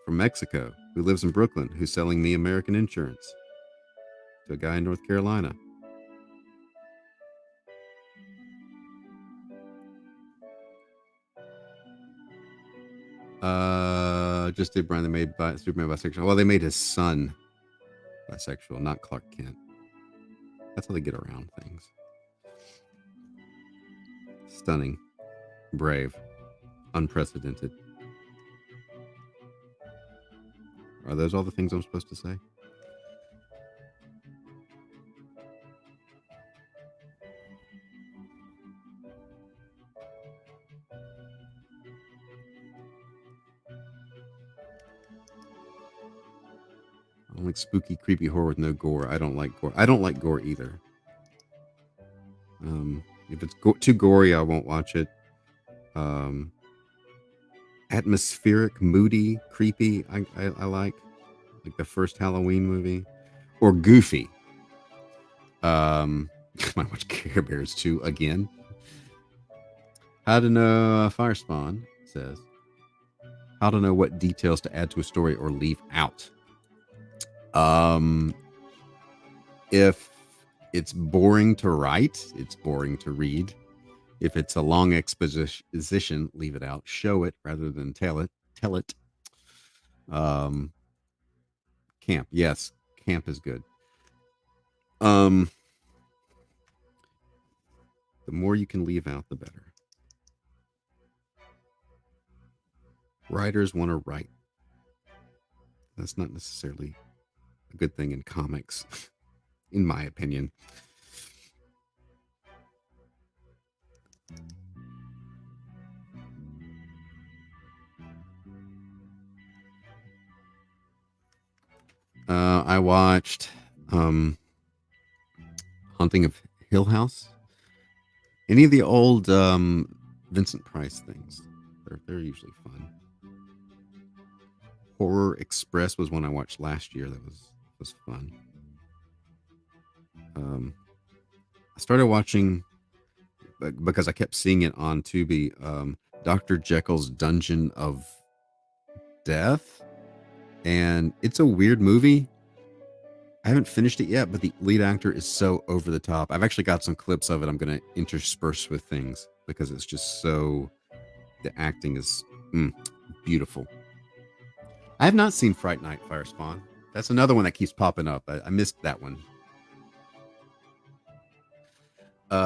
From Mexico, who lives in Brooklyn, who's selling me American insurance. To a guy in North Carolina. Just did Brian. They made Superman bisexual. Well, they made his son bisexual, not Clark Kent. That's how they get around things. Stunning, brave, unprecedented. Are those all the things I'm supposed to say? I don't like spooky, creepy horror with no gore. I don't like gore. I don't like gore either. If it's too gory, I won't watch it. Atmospheric, moody, creepy. I like the first Halloween movie, or goofy. Might watch Care Bears 2 again. How to know Fire Spawn says, how to know what details to add to a story or leave out. If it's boring to write, it's boring to read. If it's a long exposition, leave it out. Show it rather than tell it. Camp, yes, camp is good. The more you can leave out, the better. Writers want to write. That's not necessarily a good thing in comics, in my opinion. I watched Haunting of Hill House. Any of the old Vincent Price things. They're usually fun. Horror Express was one I watched last year that was fun. I started watching, because I kept seeing it on Tubi, Dr. Jekyll's Dungeon of Death. And it's a weird movie. I haven't finished it yet, but the lead actor is so over the top. I've actually got some clips of it I'm going to intersperse with things because it's just so... The acting is beautiful. I have not seen Fright Night, Firespawn. That's another one that keeps popping up. I missed that one.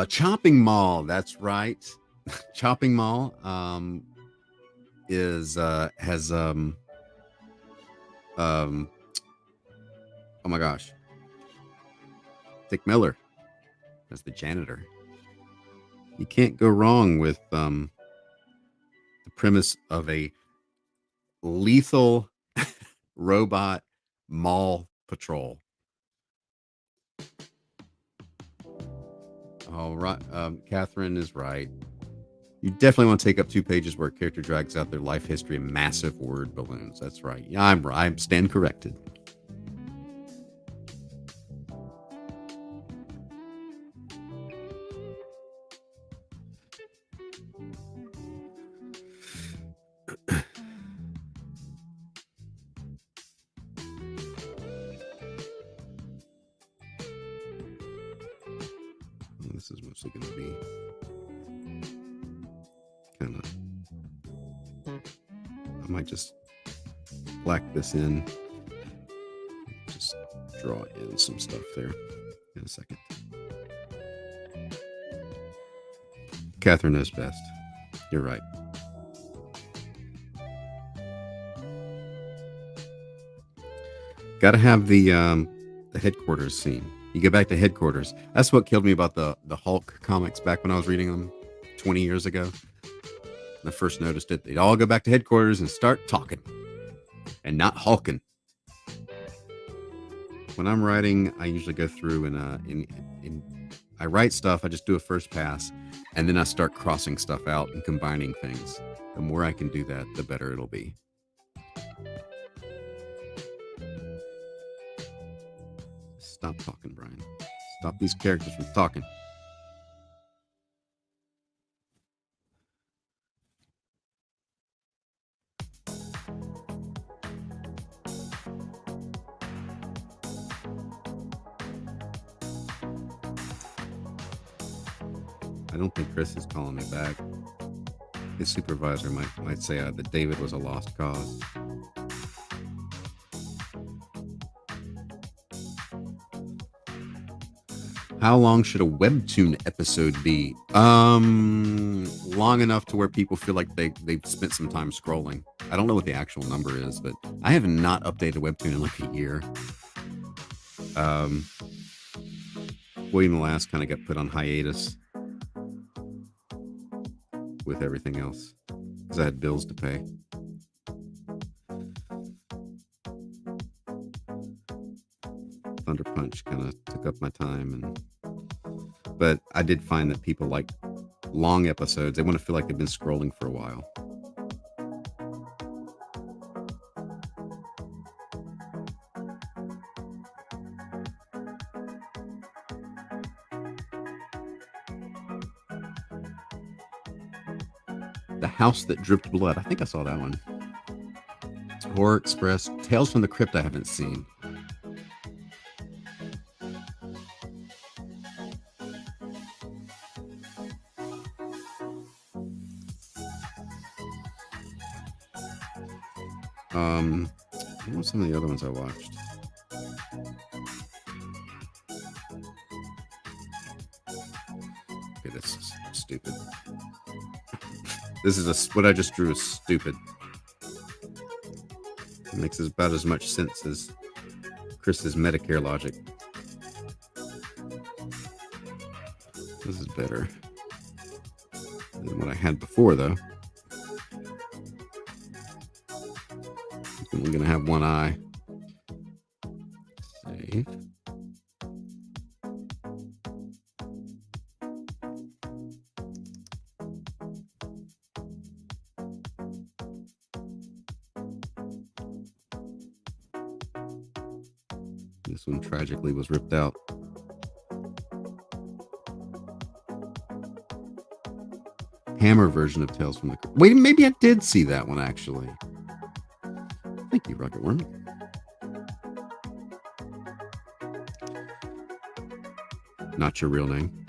Chopping Mall, that's right. Chopping Mall has oh my gosh, Dick Miller as the janitor. You can't go wrong with the premise of a lethal robot mall patrol. All right, Catherine is right. You definitely want to take up 2 pages where a character drags out their life history in massive word balloons. That's right. Yeah, I'm right. I stand corrected. This is mostly going to be kind of... I might just black this in. Just draw in some stuff there in a second. Catherine knows best. You're right. Got to have the headquarters scene. You go back to headquarters. That's what killed me about the Hulk comics back when I was reading them 20 years ago. When I first noticed it, they'd all go back to headquarters and start talking and not hulking. When I'm writing, I usually go through and I write stuff. I just do a first pass, and then I start crossing stuff out and combining things. The more I can do that, the better it'll be. Stop talking, Brian. Stop these characters from talking. I don't think Chris is calling me back. His supervisor might say that David was a lost cause. How long should a webtoon episode be? Long enough to where people feel like they've spent some time scrolling. I don't know what the actual number is, but I have not updated Webtoon in like a year. William the Last kind of got put on hiatus with everything else because I had bills to pay. Thunder Punch kind of took up my time, but I did find that people like long episodes. They want to feel like they've been scrolling for a while. The House That Dripped Blood. I think I saw that one. Horror Express. Tales from the Crypt I haven't seen. What were some of the other ones I watched? Okay, this is stupid. This is what I just drew is stupid. It makes about as much sense as Chris's Medicare logic. This is better than what I had before, though. I'm gonna have one eye. Save. This one tragically was ripped out. Hammer version of Tales from the Crypt. Wait, maybe I did see that one actually. Thank you, Rocket Worm. Not your real name.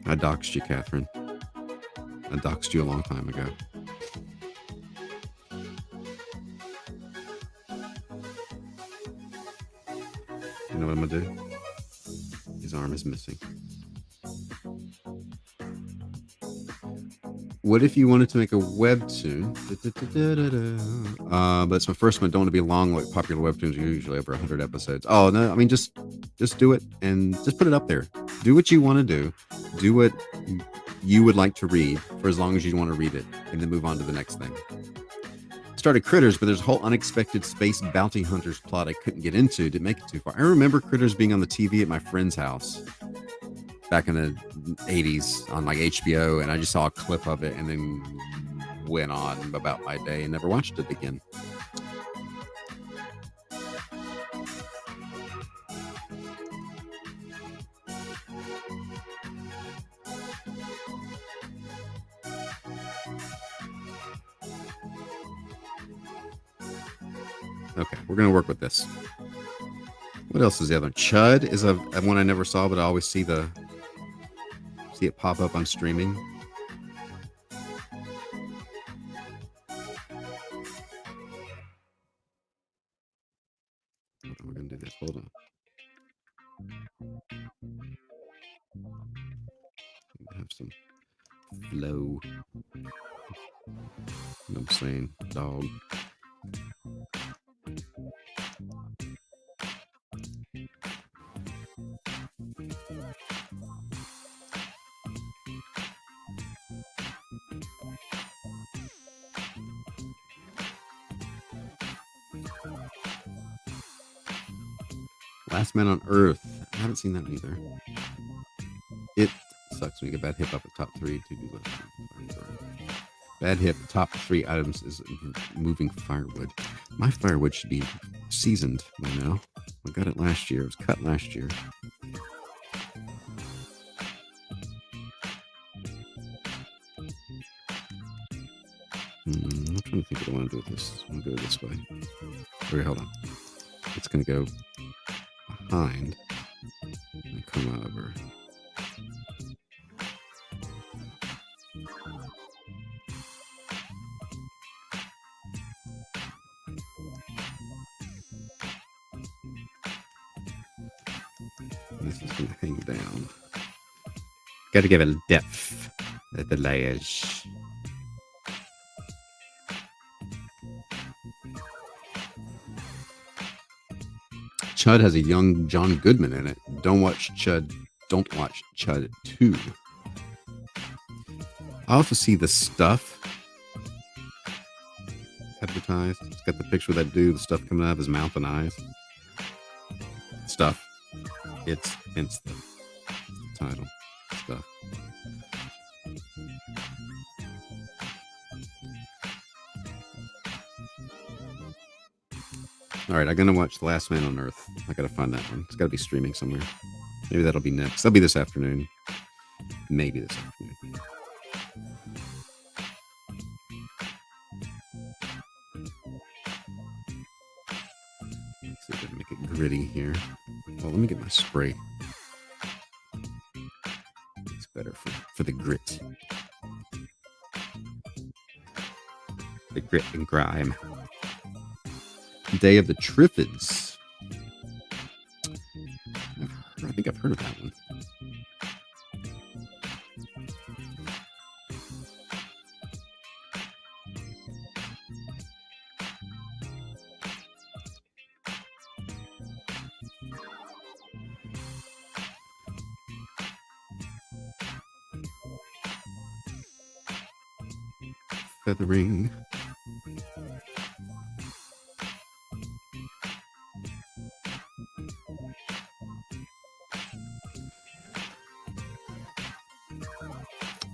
I doxed you, Catherine. I doxed you a long time ago. You know what I'm gonna do? His arm is missing. What if you wanted to make a webtoon? But it's my first one. Don't want to be long like popular webtoons are usually over 100 episodes. Oh no, I mean just do it and just put it up there. Do what you want to do. Do what you would like to read for as long as you want to read it, and then move on to the next thing. Started Critters, but there's a whole unexpected space bounty hunters plot I couldn't get into. Didn't make it too far. I remember Critters being on the TV at my friend's house back in the 80s on like HBO, and I just saw a clip of it and then went on about my day and never watched it again. Okay, we're going to work with this. What else is the other one? Chud is a one I never saw, but I always see it pop up on streaming. We're going to do this. Hold on. Have some flow. You know what I'm saying? Dog. Last Man on Earth. I haven't seen that either. It sucks when you get bad hip up at top 3 to do list. Bad hip, top 3 items is moving firewood. My firewood should be seasoned by now. I got it last year. It was cut last year. I'm trying to think what I want to do with this. I'm going to go this way. Okay, hold on. It's going to go behind and come over. This is going to hang down. Got to give it a depth. at the layers. Chud has a young John Goodman in it. Don't watch Chud 2. I also see The Stuff advertised. It's got the picture of that dude, the stuff coming out of his mouth and eyes. Stuff. It's the title. Stuff. All right, I'm gonna watch The Last Man on Earth. I gotta find that one. It's gotta be streaming somewhere. Maybe that'll be next. That'll be this afternoon. Maybe this afternoon. Let's see if I can make it gritty here. Well, let me get my spray. It's better for the grit. The grit and grime. Day of the Triffids. I think I've heard of that one. Feathering.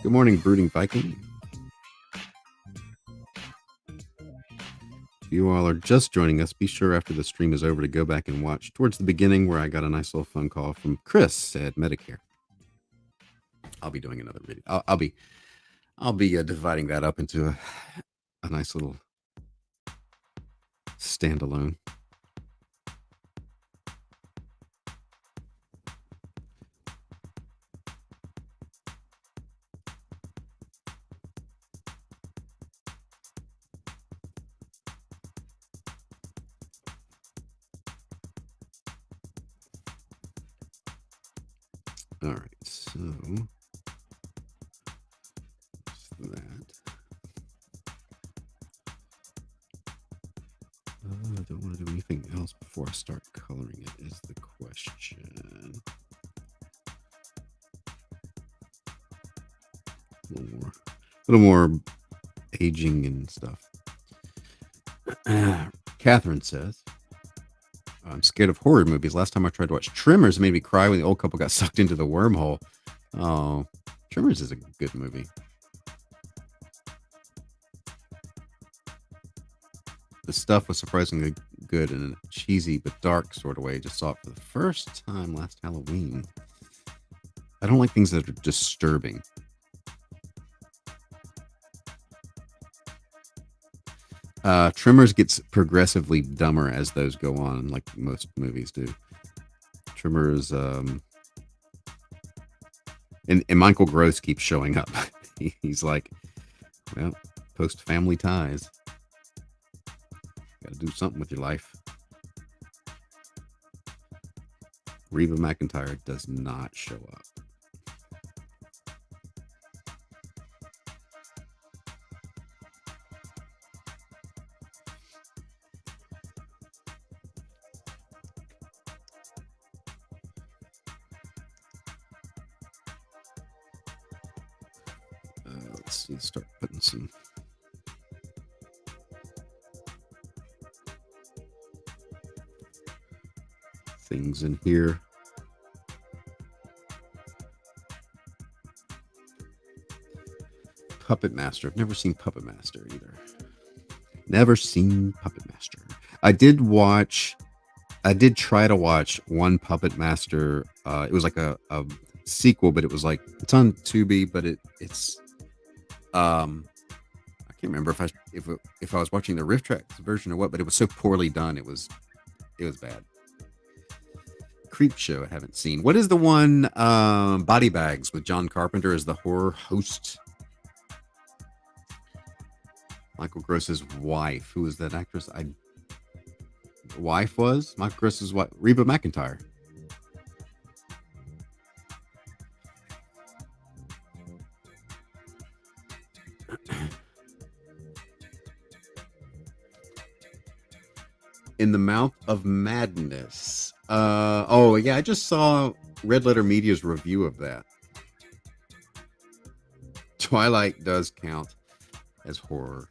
Good morning, Brooding Viking. If you all are just joining us, be sure after the stream is over to go back and watch towards the beginning where I got a nice little phone call from Chris at Medicare. I'll be doing another video. I'll be dividing that up into a nice little standalone. All right, so that. I don't want to do anything else before I start coloring it is the question. A little more aging and stuff. Catherine says, I'm scared of horror movies. Last time I tried to watch Tremors, it made me cry when the old couple got sucked into the wormhole. Oh, Tremors is a good movie. The Stuff was surprisingly good in a cheesy but dark sort of way. Just saw it for the first time last Halloween. I don't like things that are disturbing. Tremors gets progressively dumber as those go on, like most movies do. Tremors, and Michael Gross keeps showing up. He's like, well, post Family Ties. Got to do something with your life. Reba McEntire does not show up. Let's see, start putting some things in here. Puppet Master. I've never seen Puppet Master either. Never seen Puppet Master. I did try to watch one Puppet Master. It was like a sequel, but it was like, it's on Tubi, but it's I can't remember if I was watching the Riff Tracks version or what, but it was so poorly done. It was bad. Creep Show I haven't seen. What is the one Body Bags with John Carpenter as the horror host? Michael Gross's wife. Who was that actress? Wife was Michael Gross's wife, Reba McEntire. In the Mouth of Madness. Oh yeah, I just saw Red Letter Media's review of that. Twilight does count as horror.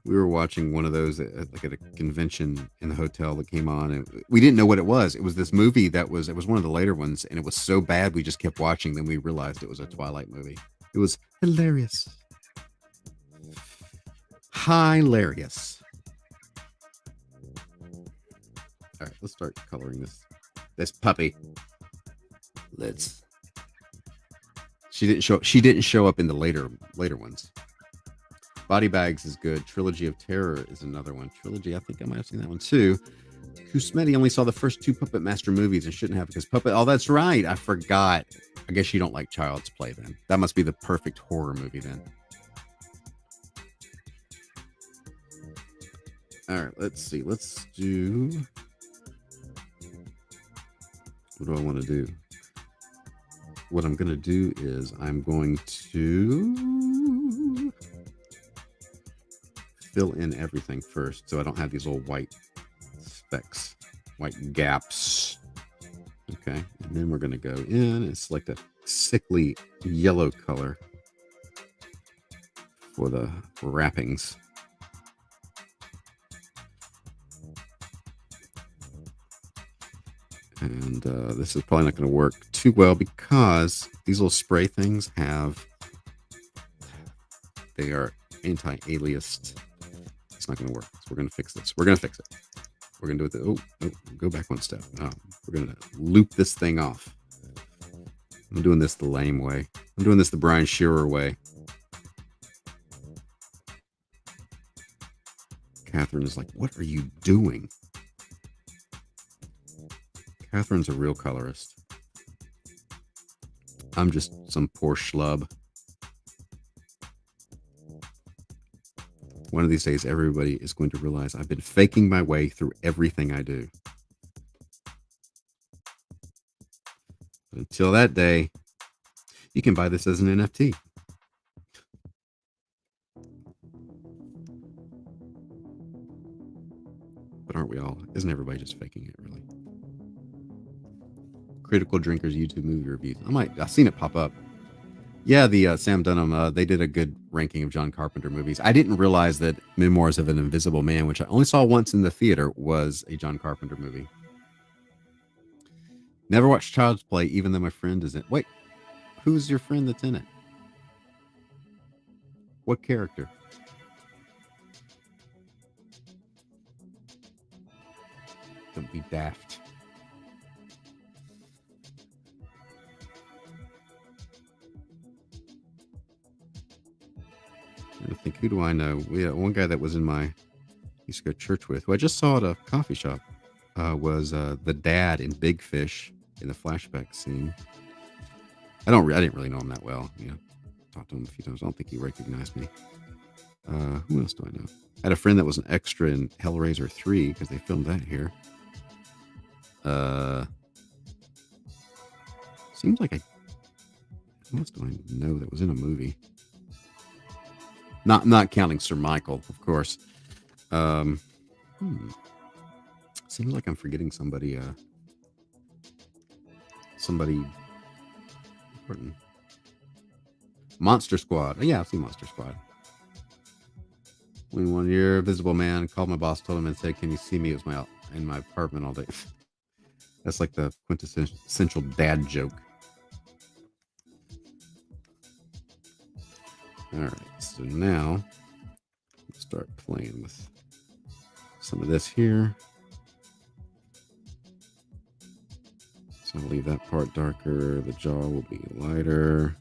We were watching one of those at a convention in the hotel that came on, and we didn't know what it was. It was this movie it was one of the later ones, and it was so bad we just kept watching. Then we realized it was a Twilight movie. It was hilarious. Hilarious. All right, let's start coloring this puppy. Let's. She didn't show up in the later ones. Body Bags is good. Trilogy of Terror is another one. Trilogy, I think I might have seen that one too. Kusmeti only saw the first 2 Puppet Master movies and shouldn't have because Puppet. Oh, that's right. I forgot. I guess you don't like Child's Play then. That must be the perfect horror movie then. All right, let's see. Let's do. What do I want to do? What I'm going to do is I'm going to fill in everything first so I don't have these little white specks, white gaps. Okay, and then we're going to go in and select a sickly yellow color for the wrappings. And this is probably not going to work too well because these little spray things they are anti-aliased. It's not going to work. So we're going to fix this. We're going to fix it. We're going to do it. Go back one step. We're going to loop this thing off. I'm doing this the lame way. I'm doing this the Brian Shearer way. Catherine is like, what are you doing? Catherine's a real colorist. I'm just some poor schlub. One of these days, everybody is going to realize I've been faking my way through everything I do. But until that day, you can buy this as an NFT. But aren't we all? Isn't everybody just faking it, really? Critical Drinkers YouTube movie reviews. I've seen it pop up. Yeah, the Sam Dunham, they did a good ranking of John Carpenter movies. I didn't realize that Memoirs of an Invisible Man, which I only saw once in the theater, was a John Carpenter movie. Never watched Child's Play, even though my friend is in. Wait, who's your friend that's in it? What character? Don't be daft. I think, who do I know? We had one guy that was used to go to church with, who I just saw at a coffee shop, was the dad in Big Fish in the flashback scene. I didn't really know him that well. Talked to him a few times. I don't think he recognized me. Who else do I know? I had a friend that was an extra in Hellraiser 3 because they filmed that here. Seems like who else do I know that was in a movie? Not counting Sir Michael, of course. Seems like I'm forgetting somebody. Somebody important. Monster Squad. Oh, yeah, I've seen Monster Squad. When one year, Visible Man called my boss, told him and said, "Can you see me?" It was in my apartment all day. That's like the quintessential dad joke. All right, so now let's start playing with some of this here. So I'll leave that part darker. The jaw will be lighter.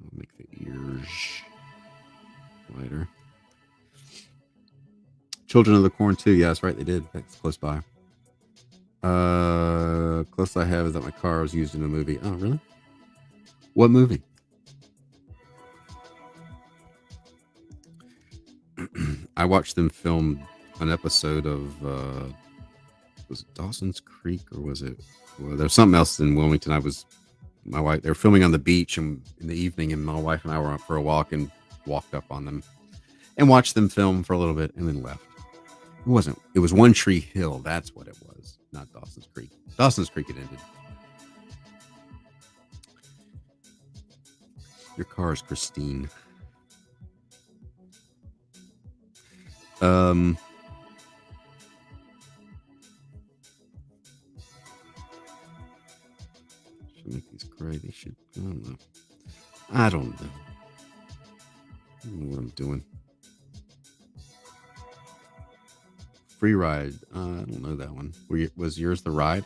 I'll make the ears lighter. Children of the Corn 2. Yeah, that's right. They did. That's close by. Close I have is that my car was used in a movie. Oh, really? What movie? I watched them film an episode of was it Dawson's Creek, or was it? Well, there's something else in Wilmington. I was My wife, they were filming on the beach in the evening, and my wife and I were out for a walk and walked up on them and watched them film for a little bit and then left. It was One Tree Hill. That's what it was, not Dawson's Creek. Dawson's Creek had ended. Your car is pristine. Should make these gray. They should. I don't know. I don't know what I'm doing. Free ride. I don't know that one. Was yours the ride?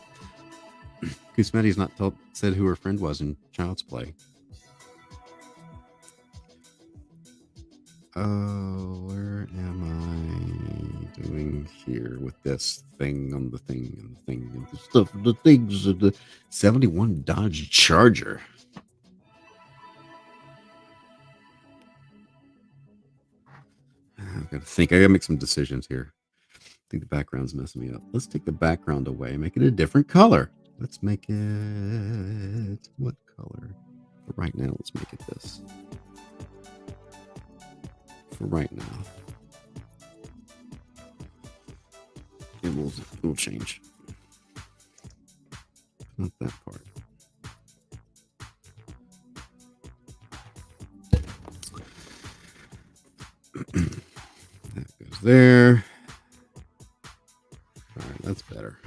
Kusmeti's not said who her friend was in Child's Play. Oh, where am I doing here with this thing on the thing and the thing and the stuff? The things of the 71 Dodge Charger. I've got to think. I got to make some decisions here. I think the background's messing me up. Let's take the background away. Make it a different color. Let's make it... What color? For right now, let's make it this. For right now. It will change. Not that part. That goes there. All right, that's better.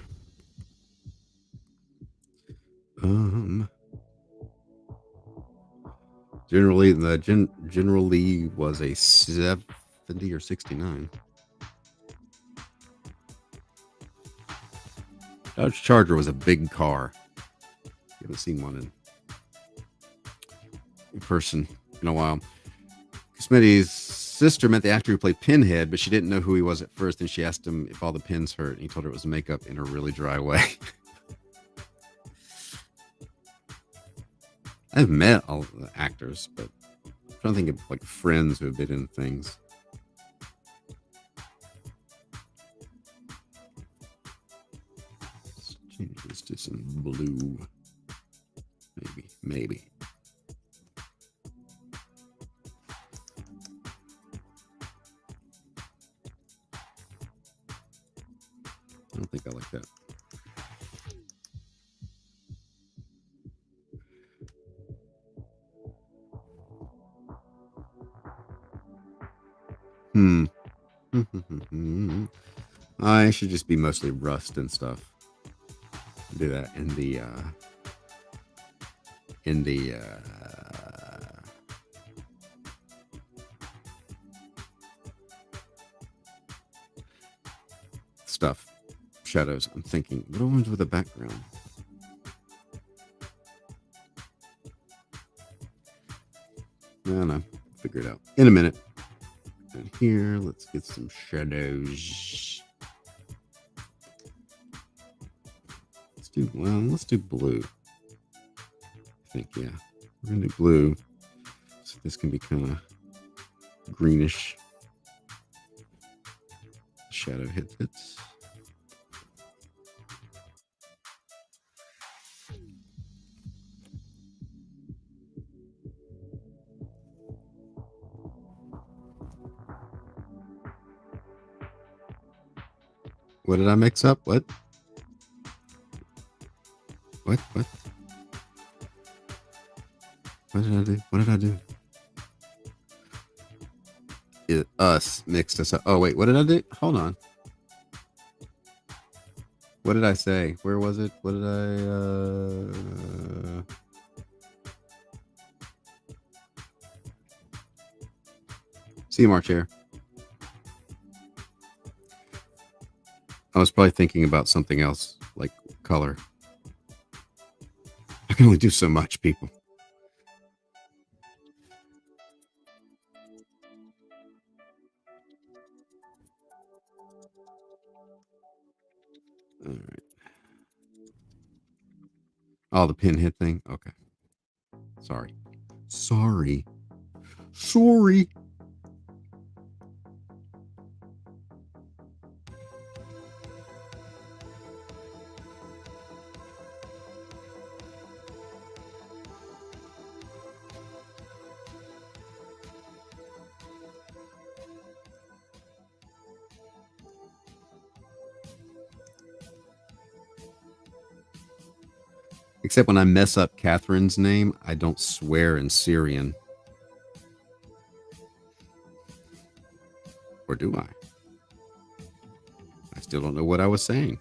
Generally was a 70 or 69. Dodge Charger was a big car. You haven't seen one in person in a while. Smitty's sister met the actor who played Pinhead, but she didn't know who he was at first, and she asked him if all the pins hurt, and he told her it was makeup in a really dry way. I've met all the actors, but I'm trying to think of like friends who have been in things. Let's change this to some blue. Maybe. I don't think I like that. I should just be mostly rust and stuff. Do that in the stuff. Shadows. I'm thinking, what do I want to do with the background? I don't know. Figure it out in a minute. And here, let's get some shadows. Let's do blue. I think, yeah. We're gonna do blue. So this can be kind of greenish. Shadow hits it. What did I mix up? What? What did I do? What did I do? Us mixed us up. Oh, wait. What did I do? Hold on. What did I say? Where was it? What did I... CMR chair. I was probably thinking about something else, like color. I can only do so much, people. All right. Oh, the pinhead thing? Okay. Sorry. Except when I mess up Catherine's name, I don't swear in Syrian. Or do I? I still don't know what I was saying.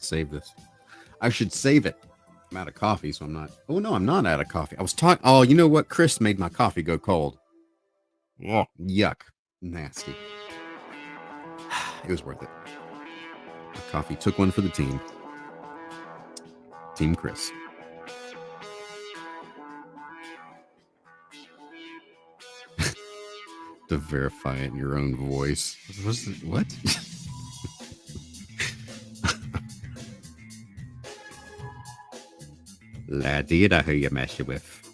Save this. I should save it. I'm out of coffee, so I'm not. Oh no, I'm not out of coffee. I was talking. Oh, you know what? Chris made my coffee go cold. Oh, yuck, nasty. It was worth it. My coffee took one for the team. Team Chris. To verify it in your own voice. What? Laddie, I who you messing with.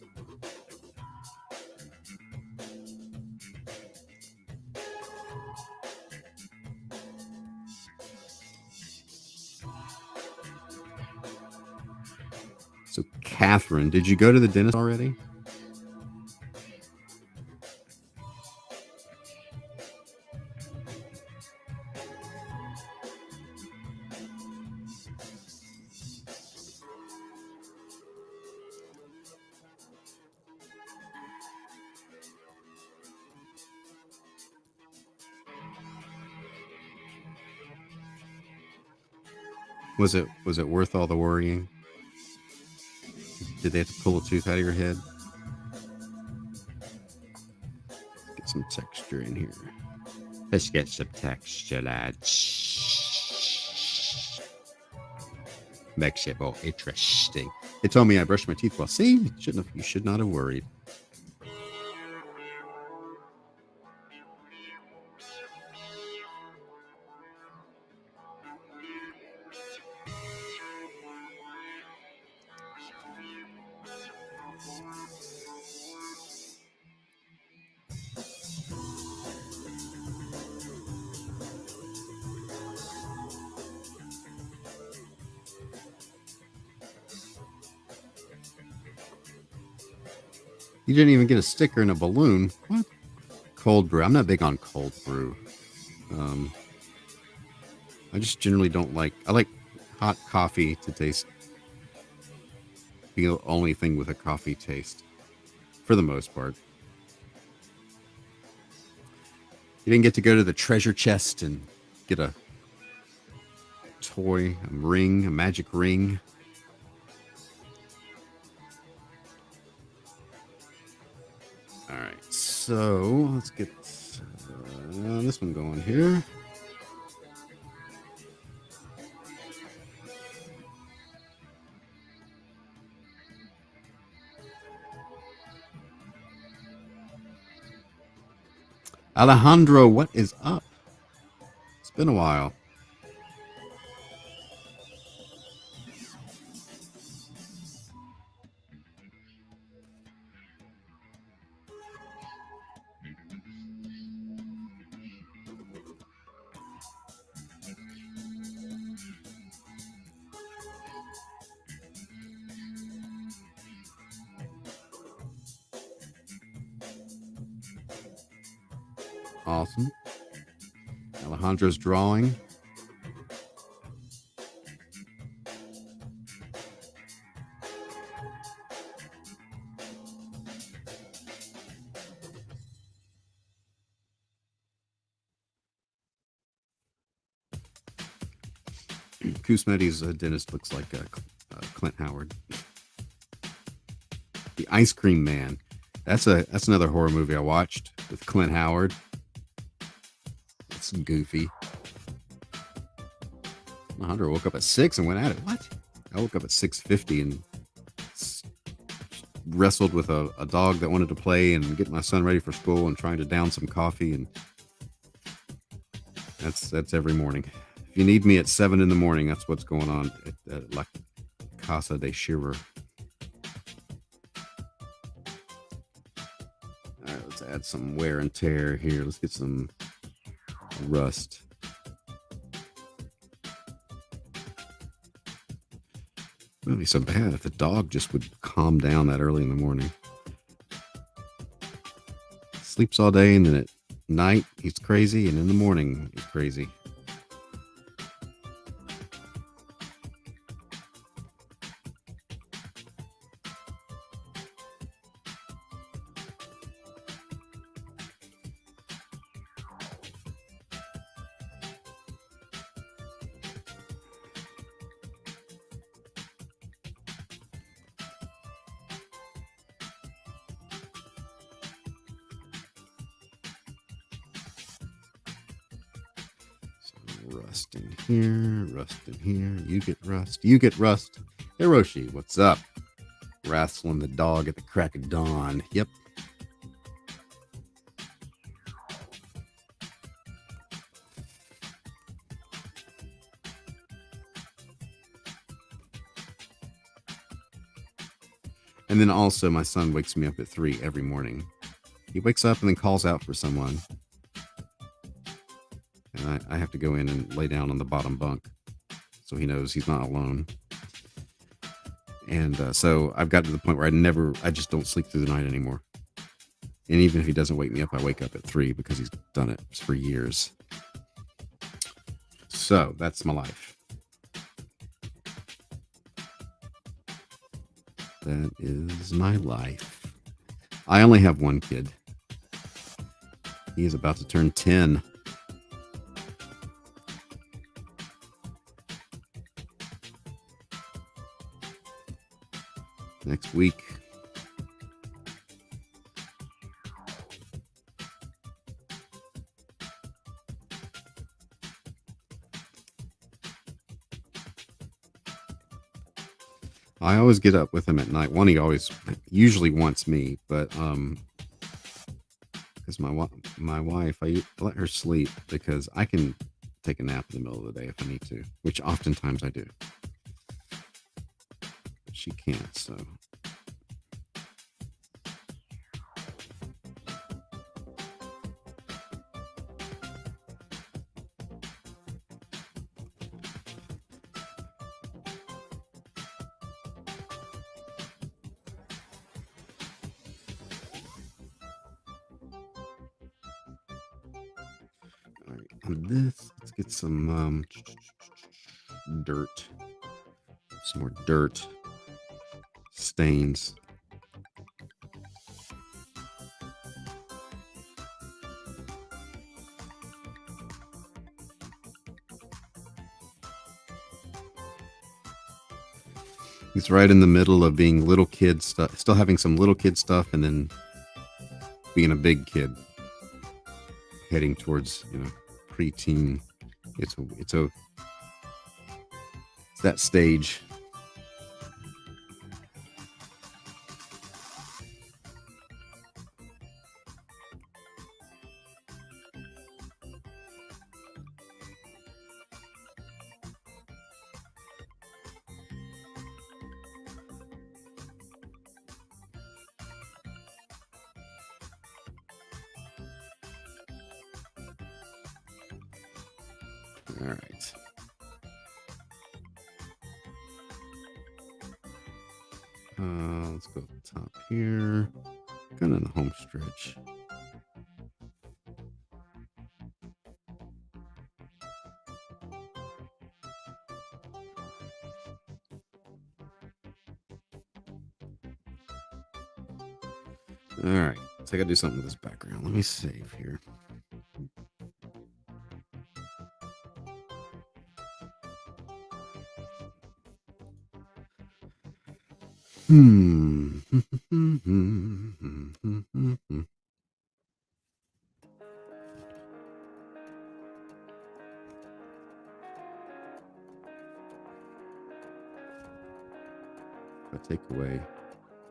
So, Catherine, did you go to the dentist already? Was it worth all the worrying? Did they have to pull a tooth out of your head? Get some texture in here. Let's get some texture, lads. Makes it more interesting. They told me I brushed my teeth well. See, you should not have worried. You didn't even get a sticker and a balloon. What? Cold brew. I'm not big on cold brew. I just generally don't like. I like hot coffee to taste. Be the only thing with a coffee taste, for the most part. You didn't get to go to the treasure chest and get a toy, a ring, a magic ring. All right, so let's get this one going here. Alejandro, what is up? It's been a while. Awesome. Alejandro's drawing. Kusmeti's dentist looks like Clint Howard. The Ice Cream Man. That's another horror movie I watched with Clint Howard. It's goofy. Hunter woke up at 6 and went at it. What? I woke up at 6:50 and wrestled with a dog that wanted to play and get my son ready for school and trying to down some coffee, and that's every morning. If you need me at 7 in the morning, that's what's going on at La Casa de Shearer. All right, let's add some wear and tear here. Let's get some rust. It wouldn't be so bad if the dog just would calm down that early in the morning. Sleeps all day, and then at night he's crazy, and in the morning he's crazy. Rust in here, rust in here. You get rust, you get rust. Hiroshi, what's up? Wrestling the dog at the crack of dawn. Yep. And then also my son wakes me up at 3 every morning. He wakes up and then calls out for someone. And I have to go in and lay down on the bottom bunk so he knows he's not alone. And so I've got to the point where I just don't sleep through the night anymore. And even if he doesn't wake me up, I wake up at 3 because he's done it for years. So that's my life. That is my life. I only have one kid. He is about to turn 10. Next week. I always get up with him at night. He usually wants me, but because my wife, I let her sleep because I can take a nap in the middle of the day if I need to, which oftentimes I do. She can't, so. All right, on this, let's get some dirt. Some more dirt. Stains. He's right in the middle of being little kid stuff, still having some little kid stuff, and then being a big kid, heading towards preteen. It's that stage. All right. Let's go to the top here. Kind of in the home stretch. All right. So I got to do something with this background. Let me save here. I take away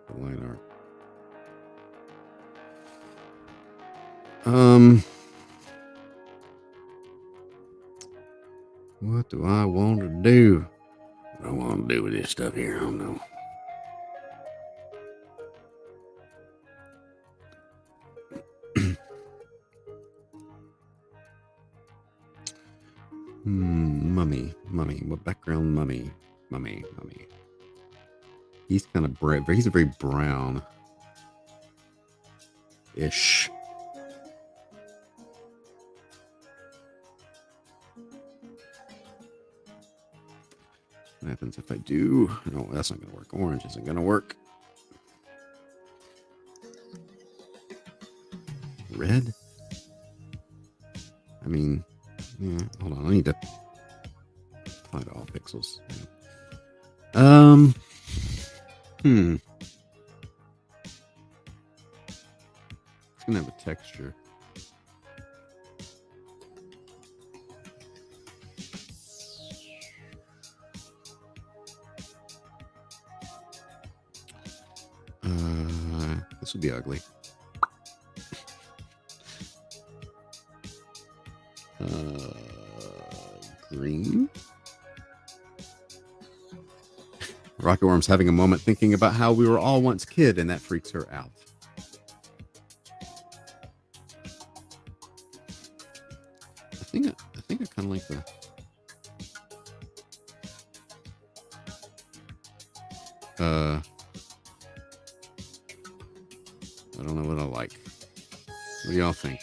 the line art. What do I want to do? What do I want to do with this stuff here? I don't know. Mummy. What background mummy? Mummy. He's kind of bright. He's a very brown-ish. What happens if I do? No, that's not going to work. Orange isn't going to work. Red? I mean, yeah, hold on. I need to apply to all pixels. It's going to have a texture. This would be ugly. Green. Rocket Worm's having a moment thinking about how we were all once kid, and that freaks her out. I think I kind of like the. I don't know what I like. What do y'all think?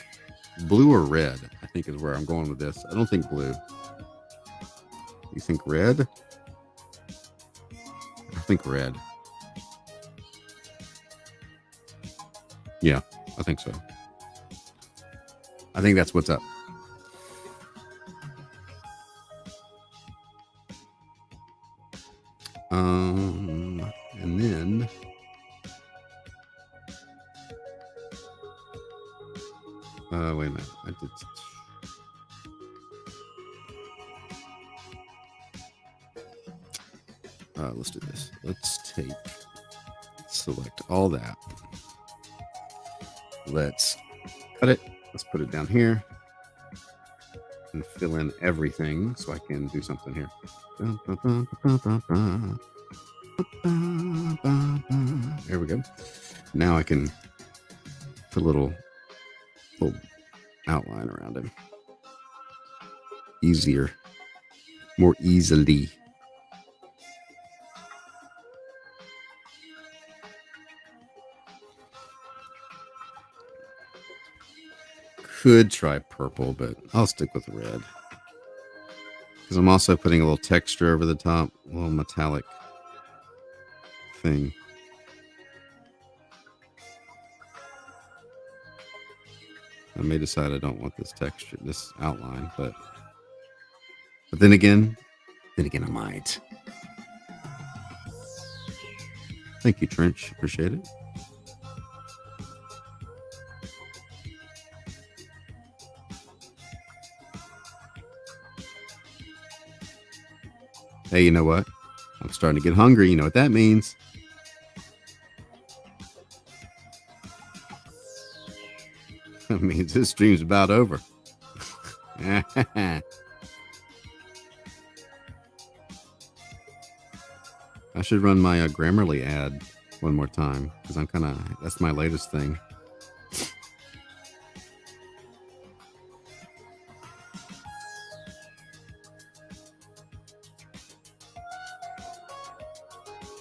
Blue or red? I think is where I'm going with this. I don't think blue. You think red? I think red. Yeah, I think so. I think that's what's up. And then wait a minute. I did. Let's do this. Let's select all that. Let's cut it. Let's put it down here and fill in everything so I can do something here. There we go. Now I can put a little outline around him. Easier. More easily. Could try purple, but I'll stick with red. Because I'm also putting a little texture over the top, a little metallic thing. I may decide I don't want this texture, this outline, but then again, I might. Thank you, Trench. Appreciate it. Hey, you know what? I'm starting to get hungry. You know what that means? That means this stream's about over. I should run my Grammarly ad one more time because that's my latest thing.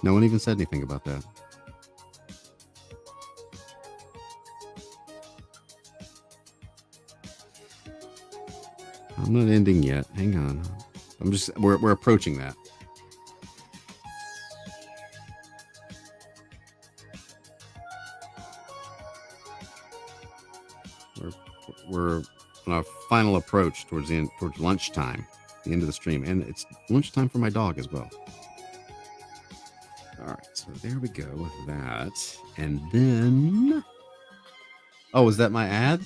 No one even said anything about that. I'm not ending yet. Hang on. We're approaching that. We're on our final approach towards lunchtime, the end of the stream, and it's lunchtime for my dog as well. All right, so So there we go with that. And then... Oh, is that my ad?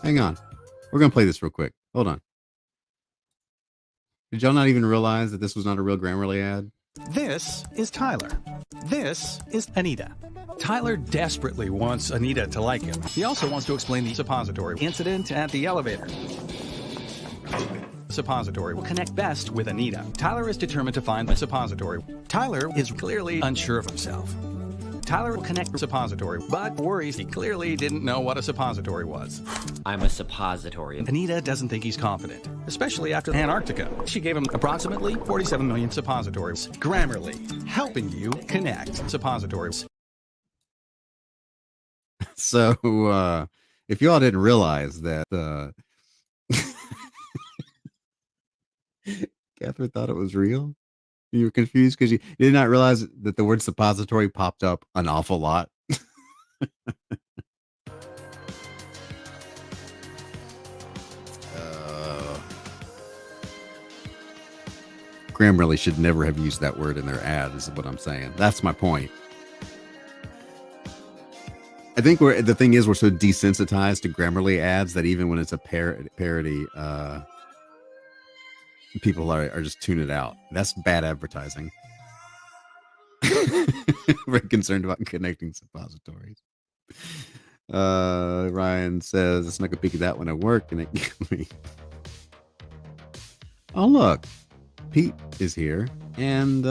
Hang on. We're going to play this real quick. Hold on. Did y'all not even realize that this was not a real Grammarly ad? This is Tyler. This is Anita. Tyler desperately wants Anita to like him. He also wants to explain the suppository incident at the elevator. Suppository will connect best with Anita. Tyler is determined to find the suppository. Tyler is clearly unsure of himself. Tyler will connect the suppository, but worries he clearly didn't know what a suppository was. I'm a suppository. Anita doesn't think he's confident, especially after Antarctica. She gave him approximately 47 million suppositories. Grammarly, helping you connect suppositories. So, if you all didn't realize that Catherine thought it was real, you were confused because you did not realize that the word suppository popped up an awful lot. Grammarly should never have used that word in their ad, is what I'm saying. That's my point. I think the thing is we're so desensitized to Grammarly ads that even when it's a parody, people are just tune it out. That's bad advertising. Very concerned about connecting suppositories. Ryan says, I snuck a peek at that when I worked and it gave me. Oh, look. Pete is here and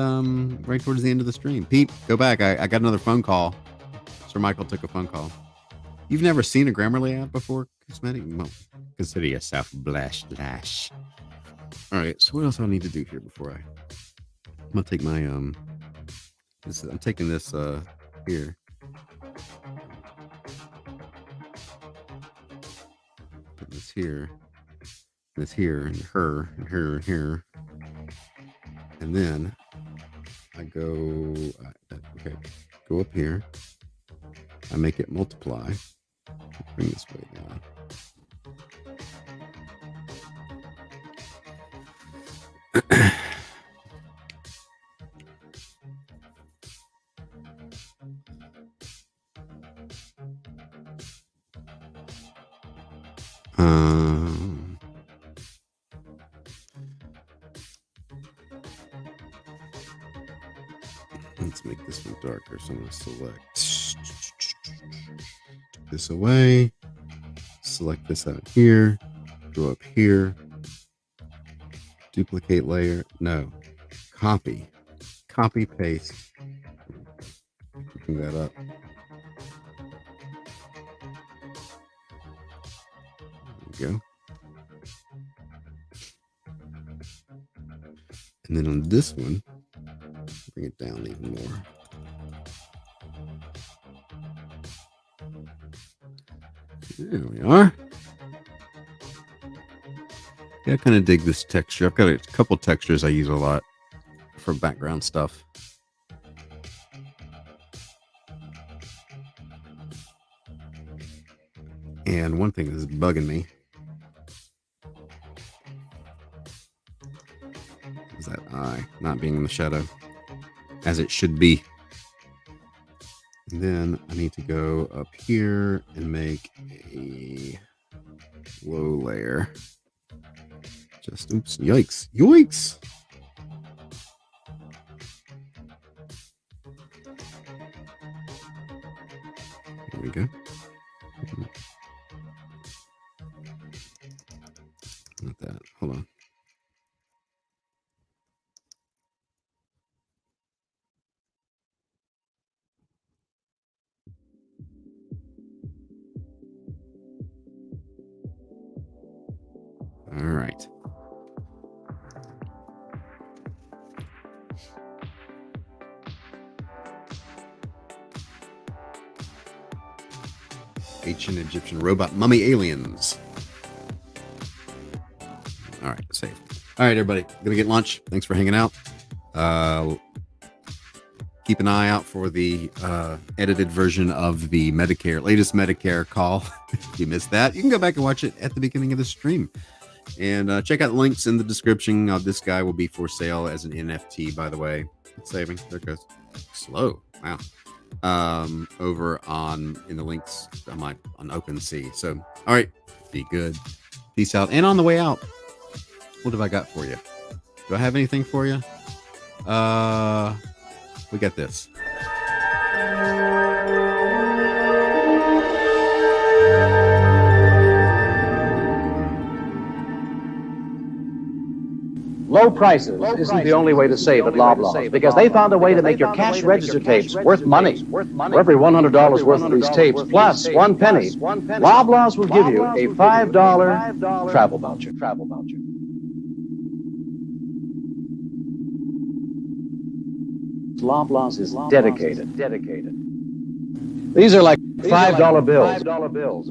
right towards the end of the stream. Pete, go back. I got another phone call. Sir Michael took a phone call. You've never seen a Grammarly ad before, Cosmetic? Well, consider yourself lash. All right, so what else do I need to do here before I'm gonna take my I'm taking this here. Put this here, and her, and her, and here. And then I go go up here. I make it multiply. Bring this way down. Let's make this one darker. So I'm going to select this away, select this out here, go up here, duplicate layer, no, copy, paste, bring that up. There we go. And then on this one, bring it down even more. There we are. Yeah, I kind of dig this texture. I've got a couple textures I use a lot for background stuff. And one thing that's bugging me is that eye not being in the shadow as it should be. And then I need to go up here and make a low layer. Just, oops, yikes. There we go. Not that, hold on. All right. Ancient Egyptian robot mummy aliens. All right, save. All right, everybody. Gonna get lunch. Thanks for hanging out. Keep an eye out for the edited version of the latest Medicare call. If you missed that, you can go back and watch it at the beginning of the stream. And check out the links in the description. This guy will be for sale as an NFT, by the way. It's saving. There it goes. Slow. Wow. Over on in the links on OpenSea. So, all right. Be good. Peace out. And on the way out, what have I got for you? Do I have anything for you? We got this. Low prices isn't the only way to save at Loblaws, because they found a way to make your cash register tapes worth money. For every $100 worth of these tapes, plus 1 penny, Loblaws will give you a $5 travel voucher. Loblaws is dedicated. These are like $5 bills.